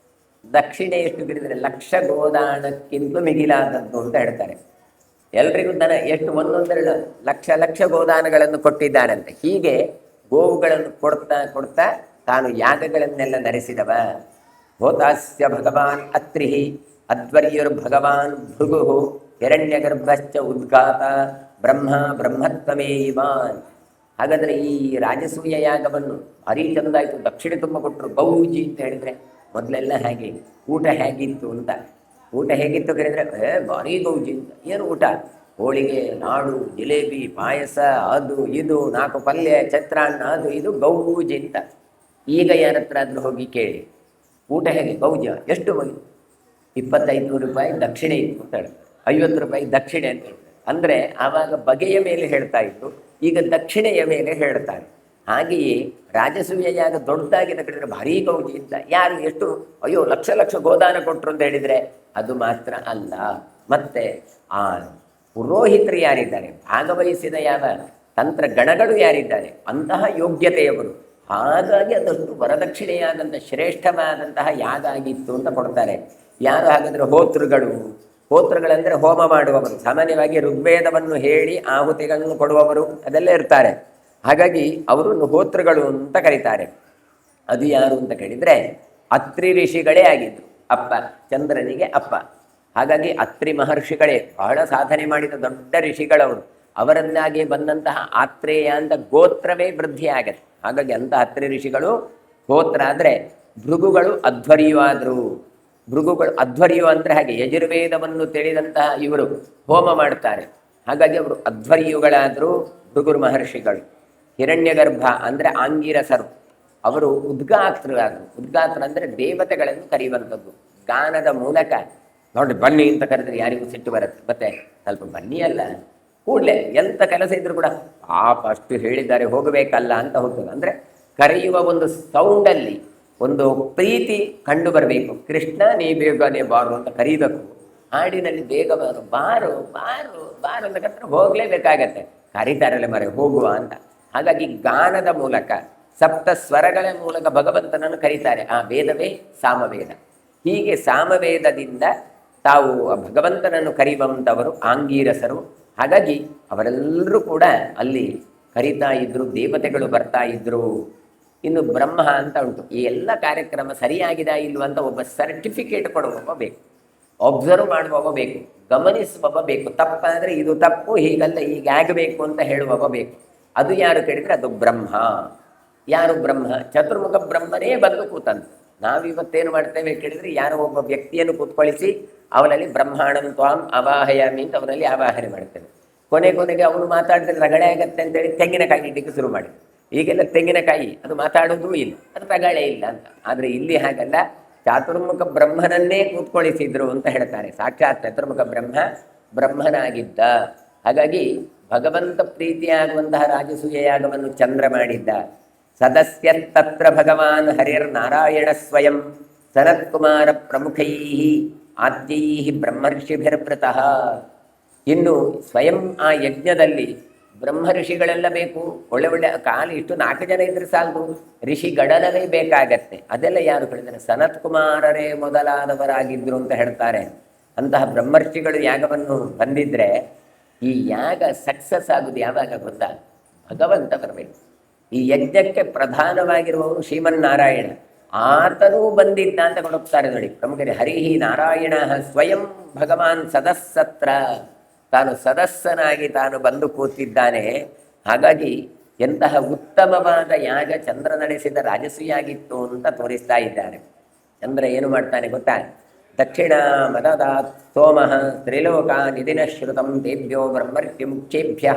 ದಕ್ಷಿಣೆ ಎಷ್ಟು ಬಿಡಿದರೆ 1,00,000 ಗೋದಾನಕ್ಕಿಂತ ಮಿಗಿಲಾದದ್ದು ಅಂತ ಹೇಳ್ತಾರೆ. ಎಲ್ರಿಗೂ ದನ ಎಷ್ಟು, 1-2 ಲಕ್ಷ ಗೋದಾನಗಳನ್ನು ಕೊಟ್ಟಿದ್ದಾನಂತೆ. ಹೀಗೆ ಗೋವುಗಳನ್ನು ಕೊಡ್ತಾ ತಾನು ಯಾಗಗಳನ್ನೆಲ್ಲ ನಡೆಸಿದವ. ಹೋತಾಸ್ಯ ಭಗವಾನ್ ಅತ್ರಿಹಿ ಅಧ್ವರ್ಯುರ್ ಭಗವಾನ್ ಭೃಗು ಹಿರಣ್ಯಗರ್ಭಶ್ಚ ಉದ್ಘಾತ ಬ್ರಹ್ಮ ಬ್ರಹ್ಮತ್ವಮೇ ಇಮಾನ್. ಹಾಗಾದ್ರೆ ಈ ರಾಜಸೂಯ ಯಾಗವನ್ನು ಭಾರಿ ಚಂದಾಯ್ತು, ದಕ್ಷಿಣೆ ತುಂಬ ಕೊಟ್ಟರು, ಗೌಜಿ ಅಂತ ಹೇಳಿದ್ರೆ ಮೊದಲೆಲ್ಲ ಹೇಗೆ ಊಟ ಹೇಗಿತ್ತು ಅಂತ. ಊಟ ಹೇಗಿತ್ತು ಕೇಳಿದ್ರೆ ಭಾರಿ ಗೌಜಿ ಅಂತ. ಏನು ಊಟ? ಹೋಳಿಗೆ, ನಾಡು, ಜಿಲೇಬಿ, ಪಾಯಸ, ಅದು ಇದು, 4 ಪಲ್ಯ, ಚಿತ್ರಾನ್ನ, ಅದು ಇದು ಗೌಜಿ ಅಂತ. ಈಗ ಯಾರ ಹತ್ರ ಆದ್ರೂ ಹೋಗಿ ಕೇಳಿ ಊಟ ಹೇಗೆ, ಗೌಜ ಎಷ್ಟು ಹೋಗಿ, 2500 ರೂಪಾಯಿ ದಕ್ಷಿಣೆ ಇತ್ತು ಅಂತ ಹೇಳ್ತಾರೆ, 50 ರೂಪಾಯಿ ದಕ್ಷಿಣೆ ಅಂತ ಹೇಳ್ತಾರೆ. ಅಂದರೆ ಆವಾಗ ಬಗೆಯ ಮೇಲೆ ಹೇಳ್ತಾ ಇತ್ತು, ಈಗ ದಕ್ಷಿಣೆಯ ಮೇಲೆ ಹೇಳ್ತಾರೆ. ಹಾಗೆಯೇ ರಾಜಸೂಯ ಯಾಗ ದೊಡ್ಡದಾಗಿನ ಕಡೆ ಭಾರೀ ಗೌಜಿ ಅಂತ. ಯಾರು ಎಷ್ಟು ಅಯ್ಯೋ ಲಕ್ಷ ಲಕ್ಷ ಗೋದಾನ ಕೊಟ್ಟರು ಅಂತ ಹೇಳಿದರೆ ಅದು ಮಾತ್ರ ಅಲ್ಲ. ಮತ್ತೆ ಆ ಪುರೋಹಿತರು ಯಾರಿದ್ದಾರೆ, ಭಾಗವಹಿಸಿದ ಯಾವ ತಂತ್ರ ಗಣಗಳು ಯಾರಿದ್ದಾರೆ ಅಂತಹ ಯೋಗ್ಯತೆಯವರು, ಹಾಗಾಗಿ ಅದಷ್ಟು ವರದಕ್ಷಿಣೆಯಾದಂಥ ಶ್ರೇಷ್ಠವಾದಂತಹ ಯಾಗ ಆಗಿತ್ತು ಅಂತ ಕೊಡ್ತಾರೆ. ಯಾರು ಹಾಗಾದರೆ ಹೋತೃಗಳು. ಹೋತೃಗಳಂದರೆ ಹೋಮ ಮಾಡುವವರು, ಸಾಮಾನ್ಯವಾಗಿ ಋಗ್ವೇದವನ್ನು ಹೇಳಿ ಆಹುತಿಗಳನ್ನು ಕೊಡುವವರು ಅದೆಲ್ಲ ಇರ್ತಾರೆ. ಹಾಗಾಗಿ ಅವರನ್ನು ಹೋತೃಗಳು ಅಂತ ಕರೀತಾರೆ. ಅದು ಯಾರು ಅಂತ ಕೇಳಿದರೆ ಅತ್ರಿ ಋಷಿಗಳೇ ಆಗಿದ್ರು. ಅಪ್ಪ ಚಂದ್ರನಿಗೆ ಅಪ್ಪ. ಹಾಗಾಗಿ ಅತ್ರಿ ಮಹರ್ಷಿಗಳೇ ಬಹಳ ಸಾಧನೆ ಮಾಡಿದ ದೊಡ್ಡ ಋಷಿಗಳವರು. ಅವರನ್ನಾಗಿ ಬಂದಂತಹ ಆತ್ರೇಯ ಅಂತ ಗೋತ್ರವೇ ವೃದ್ಧಿ ಆಗತ್ತೆ. ಹಾಗಾಗಿ ಅಂಥ ಅತ್ರಿ ಋಷಿಗಳು ಗೋತ್ರ ಆದರೆ ಭೃಗುಗಳು ಅಧ್ವರ್ಯು ಆದರು. ಭೃಗುಗಳು ಅಧ್ವರ್ಯು ಅಂದರೆ ಹಾಗೆ ಯಜುರ್ವೇದವನ್ನು ತಿಳಿದಂತಹ ಇವರು ಹೋಮ ಮಾಡ್ತಾರೆ. ಹಾಗಾಗಿ ಅವರು ಅಧ್ವರ್ಯುಗಳಾದರೂ ಭೃಗುರು ಮಹರ್ಷಿಗಳು. ಹಿರಣ್ಯಗರ್ಭ ಅಂದರೆ ಆಂಗಿರಸರು, ಅವರು ಉದ್ಗಾತ್ರರಾದರು. ಉದ್ಗಾತ್ರ ಅಂದರೆ ದೇವತೆಗಳನ್ನು ಕರೆಯುವಂಥದ್ದು. ಗಾನದ ಮೂಲಕ ನೋಡಿ ಬನ್ನಿ ಅಂತ ಕರೆದ್ರೆ ಯಾರಿಗೂ ಸಿಟ್ಟು ಬರುತ್ತೆ. ಮತ್ತೆ ಸ್ವಲ್ಪ ಬನ್ನಿ ಅಲ್ಲ, ಕೂಡಲೇ ಎಂಥ ಕೆಲಸ ಇದ್ರು ಕೂಡ ಪಾಪ ಅಷ್ಟು ಹೇಳಿದ್ದಾರೆ ಹೋಗಬೇಕಲ್ಲ ಅಂತ ಹೋಗ್ತದೆ. ಅಂದರೆ ಕರೆಯುವ ಒಂದು ಸೌಂಡಲ್ಲಿ ಒಂದು ಪ್ರೀತಿ ಕಂಡು ಬರಬೇಕು. ಕೃಷ್ಣ ನೀ ಬೇಗನೆ ಬಾರು ಅಂತ ಕರೀಬೇಕು. ಹಾಡಿನಲ್ಲಿ ಬೇಗ ಬಾರು ಬಾರು ಬಾರು ಬಾರು ಅಂತ ಕರೆದ್ರೆ ಹೋಗಲೇಬೇಕಾಗತ್ತೆ. ಕರೀತಾರಲ್ಲ ಮರೆ ಹೋಗುವ ಅಂತ. ಹಾಗಾಗಿ ಗಾನದ ಮೂಲಕ ಸಪ್ತ ಸ್ವರಗಳ ಮೂಲಕ ಭಗವಂತನನ್ನು ಕರೀತಾರೆ. ಆ ವೇದವೇ ಸಾಮವೇದ. ಹೀಗೆ ಸಾಮವೇದದಿಂದ ತಾವು ಭಗವಂತನನ್ನು ಕರೆಯುವಂಥವರು ಆಂಗೀರಸರು. ಹಾಗಾಗಿ ಅವರೆಲ್ಲರೂ ಕೂಡ ಅಲ್ಲಿ ಕರೀತಾ ಇದ್ರು, ದೇವತೆಗಳು ಬರ್ತಾ ಇದ್ರು. ಇನ್ನು ಬ್ರಹ್ಮ ಅಂತ ಉಂಟು. ಈ ಎಲ್ಲ ಕಾರ್ಯಕ್ರಮ ಸರಿಯಾಗಿದೆ ಇಲ್ವ ಅಂತ ಒಬ್ಬ ಸರ್ಟಿಫಿಕೇಟ್ ಕೊಡುವವ ಬೇಕು, ಒಬ್ಸರ್ವ್ ಮಾಡುವವ ಬೇಕು, ಗಮನಿಸುವವ ಬೇಕು. ತಪ್ಪಾದರೆ ಇದು ತಪ್ಪು, ಹೀಗಲ್ಲ ಹೀಗಾಗಬೇಕು ಅಂತ ಹೇಳುವವ ಬೇಕು. ಅದು ಯಾರು ಕೇಳಿದರೆ ಅದು ಬ್ರಹ್ಮ. ಯಾರು ಬ್ರಹ್ಮ? ಚತುರ್ಮುಖ ಬ್ರಹ್ಮನೇ ಬಂದು ಕೂತಂತ. ನಾವಿವತ್ತೇನು ಮಾಡ್ತೇವೆ ಕೇಳಿದರೆ ಯಾರೋ ಒಬ್ಬ ವ್ಯಕ್ತಿಯನ್ನು ಕೂತ್ಕೊಳಿಸಿ ಅವನಲ್ಲಿ ಬ್ರಹ್ಮಾಂಡಂ ತ್ವಾಂ ಅವಾಹಯಾಮಿ ಅಂತ ಅವನಲ್ಲಿ ಆವಾಹನೆ ಮಾಡ್ತೇವೆ. ಕೊನೆಗೆ ಅವನು ಮಾತಾಡಿದ್ರೆ ರಗಳೆ ಆಗತ್ತೆ ಅಂತೇಳಿ ತೆಂಗಿನಕಾಯಿ ಇಡ್ಲಿಕ್ಕೆ ಶುರು ಮಾಡಿ. ಈಗೆಲ್ಲ ತೆಂಗಿನಕಾಯಿ ಅದು ಮಾತಾಡೋದೂ ಇಲ್ಲ, ಅದು ರಗಳೆ ಇಲ್ಲ ಅಂತ. ಆದರೆ ಇಲ್ಲಿ ಹಾಗಲ್ಲ, ಚಾತುರ್ಮುಖ ಬ್ರಹ್ಮನನ್ನೇ ಕೂತ್ಕೊಳಿಸಿದ್ರು ಅಂತ ಹೇಳ್ತಾರೆ. ಸಾಕ್ಷಾತ್ ಚತುರ್ಮುಖ ಬ್ರಹ್ಮನಾಗಿದ್ದ. ಹಾಗಾಗಿ ಭಗವಂತ ಪ್ರೀತಿಯಾಗುವಂತಹ ರಾಜಸೂಯ ಯಾಗವನ್ನು ಚಂದ್ರ ಮಾಡಿದ್ದ. ಸದಸ್ಯ ತತ್ರ ಭಗವಾನ್ ಹರಿರ್ನಾರಾಯಣ ಸ್ವಯಂ ಸನತ್ಕುಮಾರ ಪ್ರಮುಖೈ ಆದ್ಯೈ ಬ್ರಹ್ಮರ್ಷಿಭಿರ್ವೃತಃ. ಇನ್ನು ಸ್ವಯಂ ಆ ಯಜ್ಞದಲ್ಲಿ ಬ್ರಹ್ಮ ಋಷಿಗಳೆಲ್ಲ ಬೇಕು. ಒಳ್ಳೆ ಒಳ್ಳೆ ಕಾಲಿ ಇಷ್ಟು 4 ಜನ ಇದ್ರೆ ಸಾಲದು, ಋಷಿಗಣನವೇ ಬೇಕಾಗತ್ತೆ. ಅದೆಲ್ಲ ಯಾರು ಹೇಳಿದರೆ ಸನತ್ ಕುಮಾರರೇ ಮೊದಲಾದವರಾಗಿದ್ರು ಅಂತ ಹೇಳ್ತಾರೆ. ಅಂತಹ ಬ್ರಹ್ಮರ್ಷಿಗಳು ಯಾಗವನ್ನು ಬಂದಿದ್ರೆ ಈ ಯಾಗ ಸಕ್ಸಸ್ ಆಗುವುದು ಯಾವಾಗ ಗೊತ್ತಾ? ಭಗವಂತ ಬರಬೇಕು. ಈ ಯಜ್ಞಕ್ಕೆ ಪ್ರಧಾನವಾಗಿರುವವನು ಶ್ರೀಮನ್ನಾರಾಯಣ. ಆತನೂ ಬಂದಿದ್ದ ಅಂತ ಕೊಡುತ್ತಾರೆ ನೋಡಿ ಪ್ರಮುಖರೇ. ಹರಿಹಿ ನಾರಾಯಣ ಸ್ವಯಂ ಭಗವಾನ್ ಸದಸ್ಸತ್ರ, ತಾನು ಸದಸ್ಸನಾಗಿ ತಾನು ಬಂದು ಕೂತಿದ್ದಾನೆ. ಹಾಗಾಗಿ ಎಂತಹ ಉತ್ತಮವಾದ ಯಾಗ ಚಂದ್ರ ನಡೆಸಿದ ರಾಜಸೂಯಾಗಿತ್ತು ಅಂತ ತೋರಿಸ್ತಾ ಇದ್ದಾರೆ. ಚಂದ್ರ ಏನು ಮಾಡ್ತಾನೆ ಗೊತ್ತಾ? ದಕ್ಷಿಣ ಮದದಾತ್ ಸೋಮಃ ತ್ರಿಲೋಕ ನಿಧಿನ ಶ್ರುತಂ ತೇಭ್ಯೋ ಬ್ರಹ್ಮರ್ಷಿ ಮುಖ್ಯೇಭ್ಯ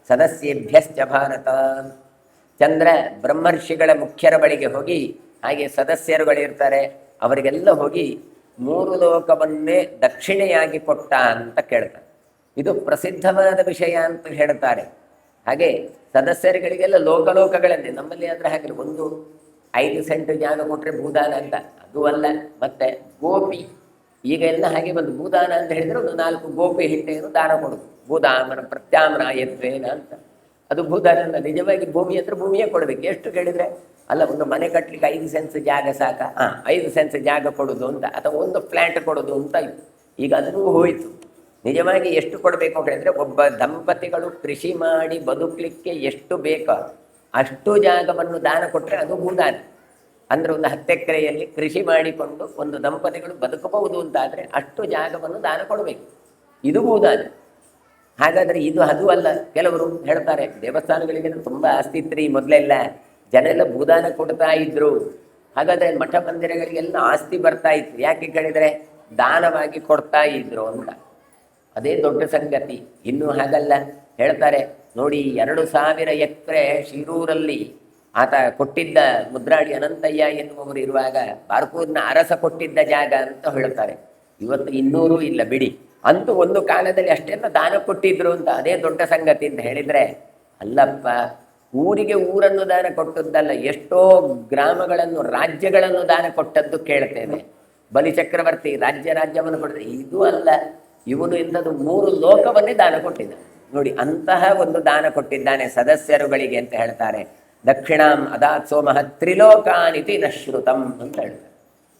ಸದಸ್ಯೇಭ್ಯಶ್ಚ ಭಾರತ. ಚಂದ್ರ ಬ್ರಹ್ಮರ್ಷಿಗಳ ಮುಖ್ಯರ ಬಳಿಗೆ ಹೋಗಿ, ಹಾಗೆ ಸದಸ್ಯರುಗಳಿರ್ತಾರೆ ಅವರಿಗೆಲ್ಲ ಹೋಗಿ 3 ಲೋಕವನ್ನೇ ದಕ್ಷಿಣೆಯಾಗಿ ಕೊಟ್ಟ ಅಂತ ಕೇಳ್ತಾರೆ. ಇದು ಪ್ರಸಿದ್ಧವಾದ ವಿಷಯ ಅಂತ ಹೇಳ್ತಾರೆ. ಹಾಗೆ ಸದಸ್ಯರುಗಳಿಗೆಲ್ಲ ಲೋಕಲೋಕಗಳಂತೆ. ನಮ್ಮಲ್ಲಿ ಆದರೆ ಹಾಗೆ ಒಂದು 5 ಸೆಂಟ್ ಜಾಗ ಕೊಟ್ಟರೆ ಭೂದಾನ ಅಂತ, ಅದು ಅಲ್ಲ. ಮತ್ತೆ ಗೋಪಿ, ಈಗ ಎಲ್ಲ ಹಾಗೆ ಬಂದು ಭೂದಾನ ಅಂತ ಹೇಳಿದರೆ ಒಂದು 4 ಗೋಪಿ ಹಿಂಡೆಯನ್ನು ದಾನ ಕೊಡೋದು. ಭೂದಾಮನ ಪ್ರತ್ಯಾಮ್ರಾಯತ್ವೇನ ಅಂತ. ಅದು ಭೂದಾನ ಅಲ್ಲ, ನಿಜವಾಗಿ ಭೂಮಿ ಅಂದರೆ ಭೂಮಿಯೇ ಕೊಡಬೇಕು. ಎಷ್ಟು ಕೇಳಿದರೆ ಅಲ್ಲ, ಒಂದು ಮನೆ ಕಟ್ಟಲಿಕ್ಕೆ 5 ಸೆನ್ಸ್ ಜಾಗ ಸಾಕ, 5 ಸೆನ್ಸ್ ಜಾಗ ಕೊಡೋದು ಅಂತ, ಅಥವಾ ಒಂದು ಫ್ಲ್ಯಾಟ್ ಕೊಡೋದು ಅಂತ ಇತ್ತು. ಈಗ ಅದೂ ಹೋಯಿತು. ನಿಜವಾಗಿ ಎಷ್ಟು ಕೊಡಬೇಕು ಅಂತ ಹೇಳಿದರೆ, ಒಬ್ಬ ದಂಪತಿಗಳು ಕೃಷಿ ಮಾಡಿ ಬದುಕಲಿಕ್ಕೆ ಎಷ್ಟು ಬೇಕೋ ಅಷ್ಟು ಜಾಗವನ್ನು ದಾನ ಕೊಟ್ಟರೆ ಅದು ಭೂದಾನ. ಅಂದರೆ ಒಂದು 10 ಎಕರೆಯಲ್ಲಿ ಕೃಷಿ ಮಾಡಿಕೊಂಡು ಒಂದು ದಂಪತಿಗಳು ಬದುಕಬಹುದು ಅಂತಾದರೆ ಅಷ್ಟು ಜಾಗವನ್ನು ದಾನ ಕೊಡಬೇಕು. ಇದು ಭೂದಾನ. ಹಾಗಾದ್ರೆ ಇದು ಅದು ಅಲ್ಲ. ಕೆಲವರು ಹೇಳ್ತಾರೆ ದೇವಸ್ಥಾನಗಳಿಗೆ ತುಂಬಾ ಆಸ್ತಿ ಇತ್ರಿ ಮೊದಲೆಲ್ಲ, ಜನ ಎಲ್ಲ ಭೂದಾನ ಕೊಡ್ತಾ ಇದ್ರು, ಹಾಗಾದ್ರೆ ಮಠ ಮಂದಿರಗಳಿಗೆಲ್ಲ ಆಸ್ತಿ ಬರ್ತಾ ಇತ್ತು, ಯಾಕೆ ಕೇಳಿದ್ರೆ ದಾನವಾಗಿ ಕೊಡ್ತಾ ಇದ್ರು ಅಂತ. ಅದೇ ದೊಡ್ಡ ಸಂಗತಿ. ಇನ್ನು ಹಾಗಲ್ಲ. ಹೇಳ್ತಾರೆ ನೋಡಿ, 2,000 ಎಕರೆ ಶಿರೂರಲ್ಲಿ ಆತ ಕೊಟ್ಟಿದ್ದ, ಮುದ್ರಾಡಿ ಅನಂತಯ್ಯ ಎನ್ನುವವರು ಇರುವಾಗ ಬಾರ್ಕೂರ್ನ ಅರಸ ಕೊಟ್ಟಿದ್ದ ಜಾಗ ಅಂತ ಹೇಳ್ತಾರೆ. ಇವತ್ತು 200 ಇಲ್ಲ ಬಿಡಿ, ಅಂತೂ ಒಂದು ಕಾಲದಲ್ಲಿ ಅಷ್ಟೆಲ್ಲ ದಾನ ಕೊಟ್ಟಿದ್ರು ಅಂತ. ಅದೇ ದೊಡ್ಡ ಸಂಗತಿ ಅಂತ ಹೇಳಿದ್ರೆ, ಅಲ್ಲಪ್ಪ, ಊರಿಗೆ ಊರನ್ನು ದಾನ ಕೊಟ್ಟದ್ದಲ್ಲ, ಎಷ್ಟೋ ಗ್ರಾಮಗಳನ್ನು, ರಾಜ್ಯಗಳನ್ನು ದಾನ ಕೊಟ್ಟದ್ದು ಕೇಳ್ತೇವೆ. ಬಲಿಚಕ್ರವರ್ತಿ ರಾಜ್ಯವನ್ನು ಕೊಟ್ಟಿದ್ರೆ, ಇದು ಅಲ್ಲ, ಇವನು ಇಂಥದ್ದು 3 ಲೋಕವನ್ನೇ ದಾನ ಕೊಟ್ಟಿದ್ದ ನೋಡಿ. ಅಂತಹ ಒಂದು ದಾನ ಕೊಟ್ಟಿದ್ದಾನೆ ಸದಸ್ಯರುಗಳಿಗೆ ಅಂತ ಹೇಳ್ತಾರೆ. ದಕ್ಷಿಣಾಂ ಅದಾತ್ ಸೋಮಃ ತ್ರಿಲೋಕಾನಿತಿ ನಶ್ರುತಂ ಅಂತ ಹೇಳ್ತಾರೆ.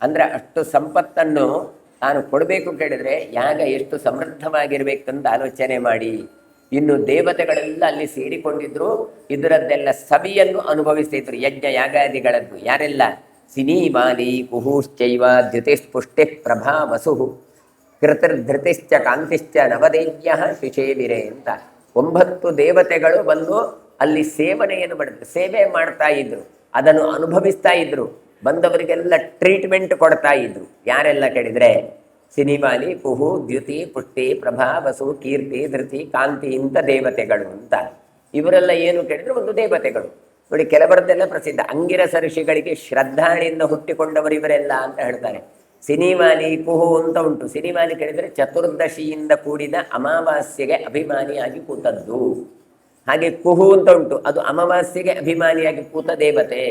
ಅಂದ್ರೆ ಅಷ್ಟು ಸಂಪತ್ತನ್ನು ತಾನು ಕೊಡಬೇಕು ಕೇಳಿದ್ರೆ ಯಾಗ ಎಷ್ಟು ಸಮೃದ್ಧವಾಗಿರ್ಬೇಕಂತ ಆಲೋಚನೆ ಮಾಡಿ. ಇನ್ನು ದೇವತೆಗಳೆಲ್ಲ ಅಲ್ಲಿ ಸೇರಿಕೊಂಡಿದ್ರು, ಇದರದ್ದೆಲ್ಲ ಸವಿಯನ್ನು ಅನುಭವಿಸ್ತಿದ್ರು, ಯಜ್ಞ ಯಾಗಾದಿಗಳದ್ದು. ಯಾರೆಲ್ಲ? ಸಿನೀಮಾಲಿ ಕುಹುಶ್ಚೈವ ಧೃತಿಸ್ಪುಷ್ಟಿ ಪ್ರಭಾ ವಸು ಕೃತಿರ್ಧೃತಿಶ್ಚ ಕಾಂತಿಶ್ಚ ನವದೇವ್ಯ ಶಿಶೇವಿರೆ ಅಂತ 9 ದೇವತೆಗಳು ಬಂದು ಅಲ್ಲಿ ಸೇವನೆಯನ್ನು ಮಾಡಿದ್ರು, ಸೇವೆ ಮಾಡ್ತಾ ಇದ್ರು, ಅದನ್ನು ಅನುಭವಿಸ್ತಾ ಇದ್ರು, ಬಂದವರಿಗೆಲ್ಲ ಟ್ರೀಟ್ಮೆಂಟ್ ಕೊಡ್ತಾ ಇದ್ರು. ಯಾರೆಲ್ಲ ಕೇಳಿದ್ರೆ ಸಿನಿಮಾಲಿ ಕುಹು ದ್ಯುತಿ ಪುಷ್ಟಿ ಪ್ರಭಾ ವಸು ಕೀರ್ತಿ ಧೃತಿ ಕಾಂತಿ ಇಂಥ ದೇವತೆಗಳು ಅಂತ. ಇವರೆಲ್ಲ ಏನು ಕೇಳಿದ್ರೆ ಒಂದು ದೇವತೆಗಳು ನೋಡಿ. ಕೆಲವರದ್ದೆಲ್ಲ ಪ್ರಸಿದ್ಧ. ಅಂಗಿರಸ ಋಷಿಗಳಿಗೆ ಶ್ರದ್ಧಾಣಿಯಿಂದ ಹುಟ್ಟಿಕೊಂಡವರು ಇವರೆಲ್ಲ ಅಂತ ಹೇಳ್ತಾರೆ. ಸಿನಿಮಾಲಿ ಕುಹು ಅಂತ ಉಂಟು. ಸಿನಿಮಾಲಿ ಕೇಳಿದ್ರೆ ಚತುರ್ದಶಿಯಿಂದ ಕೂಡಿದ ಅಮಾವಾಸ್ಯೆಗೆ ಅಭಿಮಾನಿಯಾಗಿ ಕೂತದ್ದು. ಹಾಗೆ ಕುಹು ಅಂತ ಉಂಟು, ಅದು ಅಮಾವಾಸ್ಯೆಗೆ ಅಭಿಮಾನಿಯಾಗಿ ಕೂತ ದೇವತೆ.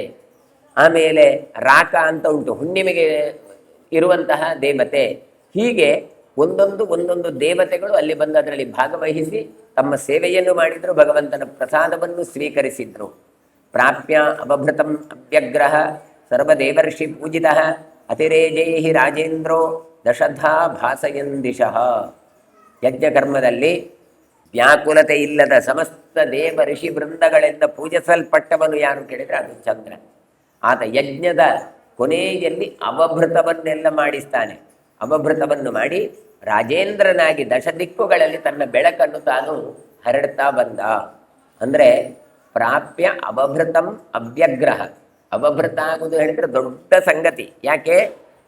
ಆಮೇಲೆ ರಾಕ ಅಂತ ಉಂಟು, ಹುಣ್ಣಿಮೆಗೆ ಇರುವಂತಹ ದೇವತೆ. ಹೀಗೆ ಒಂದೊಂದು ದೇವತೆಗಳು ಅಲ್ಲಿ ಬಂದು ಅದರಲ್ಲಿ ಭಾಗವಹಿಸಿ ತಮ್ಮ ಸೇವೆಯನ್ನು ಮಾಡಿದ್ರು, ಭಗವಂತನ ಪ್ರಸಾದವನ್ನು ಸ್ವೀಕರಿಸಿದ್ರು. ಪ್ರಾಪ್ಯ ಅವಭೃತಂ ಅವ್ಯಗ್ರಹ ಸರ್ವದೇವರ್ಷಿ ಪೂಜಿತ ಅತಿರೇಜೈ ರಾಜೇಂದ್ರೋ ದಶಧಾ ಭಾಸಯನ್ ದಿಶಃ. ಯಜ್ಞಕರ್ಮದಲ್ಲಿ ವ್ಯಾಕುಲತೆ ಇಲ್ಲದ ಸಮಸ್ತ ದೇವ ಋಷಿ ವೃಂದಗಳಿಂದ ಪೂಜಿಸಲ್ಪಟ್ಟವನು ಯಾರು ಕೇಳಿದ್ರೆ ಅದು ಚಂದ್ರ. ಆತ ಯಜ್ಞದ ಕೊನೆಯಲ್ಲಿ ಅವಭೃತವನ್ನೆಲ್ಲ ಮಾಡಿಸ್ತಾನೆ. ಅವಭೃತವನ್ನು ಮಾಡಿ ರಾಜೇಂದ್ರನಾಗಿ ದಶ ದಿಕ್ಕುಗಳಲ್ಲಿ ತನ್ನ ಬೆಳಕನ್ನು ತಾನು ಹರಡ್ತಾ ಬಂದ. ಅಂದರೆ ಪ್ರಾಪ್ಯ ಅವಭೃತಂ ಅವ್ಯಗ್ರಹ. ಅವಭೃತ ಆಗುವುದು ಹೇಳಿದ್ರೆ ದೊಡ್ಡ ಸಂಗತಿ. ಯಾಕೆ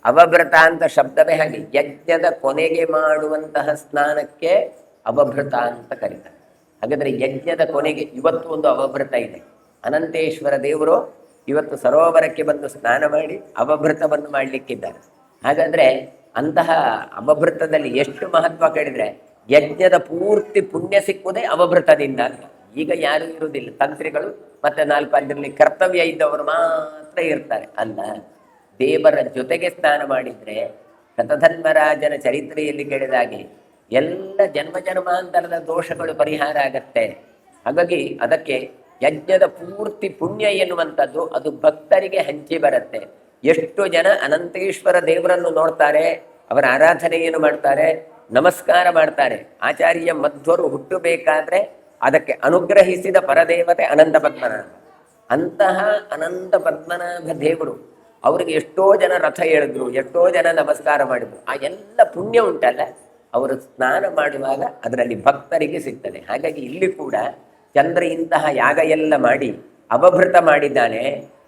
ಅವಭೃತ ಅಂತ ಶಬ್ದವೇ ಹಾಗೆ. ಯಜ್ಞದ ಕೊನೆಗೆ ಮಾಡುವಂತಹ ಸ್ನಾನಕ್ಕೆ ಅವಭೃತ ಅಂತ ಕರೀತಾರೆ. ಹಾಗಾದ್ರೆ ಯಜ್ಞದ ಕೊನೆಗೆ ಇವತ್ತು ಒಂದು ಅವಭೃತ ಇದೆ. ಅನಂತೇಶ್ವರ ದೇವರು ಇವತ್ತು ಸರೋವರಕ್ಕೆ ಬಂದು ಸ್ನಾನ ಮಾಡಿ ಅವಭೃತವನ್ನು ಮಾಡಲಿಕ್ಕಿದ್ದಾರೆ. ಹಾಗಾದ್ರೆ ಅಂತಹ ಅವಭೃತದಲ್ಲಿ ಎಷ್ಟು ಮಹತ್ವ ಕೇಳಿದ್ರೆ, ಯಜ್ಞದ ಪೂರ್ತಿ ಪುಣ್ಯ ಸಿಕ್ಕುವುದೇ ಅವಭೃತದಿಂದ ಅಂತ. ಈಗ ಯಾರೂ ಇರುವುದಿಲ್ಲ, ತಂತ್ರಿಗಳು ಮತ್ತೆ 4 ಅದರಲ್ಲಿ ಕರ್ತವ್ಯ ಇದ್ದವರು ಮಾತ್ರ ಇರ್ತಾರೆ. ಅಲ್ಲ, ದೇವರ ಜೊತೆಗೆ ಸ್ನಾನ ಮಾಡಿದ್ರೆ ಶತಧನ್ವರಾಜನ ಚರಿತ್ರೆಯಲ್ಲಿ ಕೇಳಿದಾಗೆ ಎಲ್ಲ ಜನ್ಮ ಜನ್ಮಾಂತರದ ದೋಷಗಳು ಪರಿಹಾರ ಆಗತ್ತೆ. ಹಾಗಾಗಿ ಅದಕ್ಕೆ ಯಜ್ಞದ ಪೂರ್ತಿ ಪುಣ್ಯ ಎನ್ನುವಂಥದ್ದು ಅದು ಭಕ್ತರಿಗೆ ಹಂಚಿ ಬರುತ್ತೆ. ಎಷ್ಟು ಜನ ಅನಂತೇಶ್ವರ ದೇವರನ್ನು ನೋಡ್ತಾರೆ, ಅವರ ಆರಾಧನೆಯನ್ನು ಮಾಡ್ತಾರೆ, ನಮಸ್ಕಾರ ಮಾಡ್ತಾರೆ. ಆಚಾರ್ಯ ಮಧ್ವರು ಹುಟ್ಟಬೇಕಾದ್ರೆ ಅದಕ್ಕೆ ಅನುಗ್ರಹಿಸಿದ ಪರದೇವತೆ ಅನಂತ ಪದ್ಮನಾಭ. ಅಂತಹ ಅನಂತ ಪದ್ಮನಾಭ ದೇವರು ಅವರಿಗೆ ಎಷ್ಟೋ ಜನ ರಥ ಎಳೆದ್ರು, ಎಷ್ಟೋ ಜನ ನಮಸ್ಕಾರ ಮಾಡಿದ್ರು. ಆ ಎಲ್ಲ ಪುಣ್ಯ ಉಂಟಲ್ಲ, ಅವರು ಸ್ನಾನ ಮಾಡುವಾಗ ಅದರಲ್ಲಿ ಭಕ್ತರಿಗೆ ಸಿಗ್ತದೆ. ಹಾಗಾಗಿ ಇಲ್ಲಿ ಕೂಡ ಚಂದ್ರ ಇಂತಹ ಯಾಗ ಎಲ್ಲ ಮಾಡಿ ಅವಭೃತ ಮಾಡಿದ್ದಾನೆ.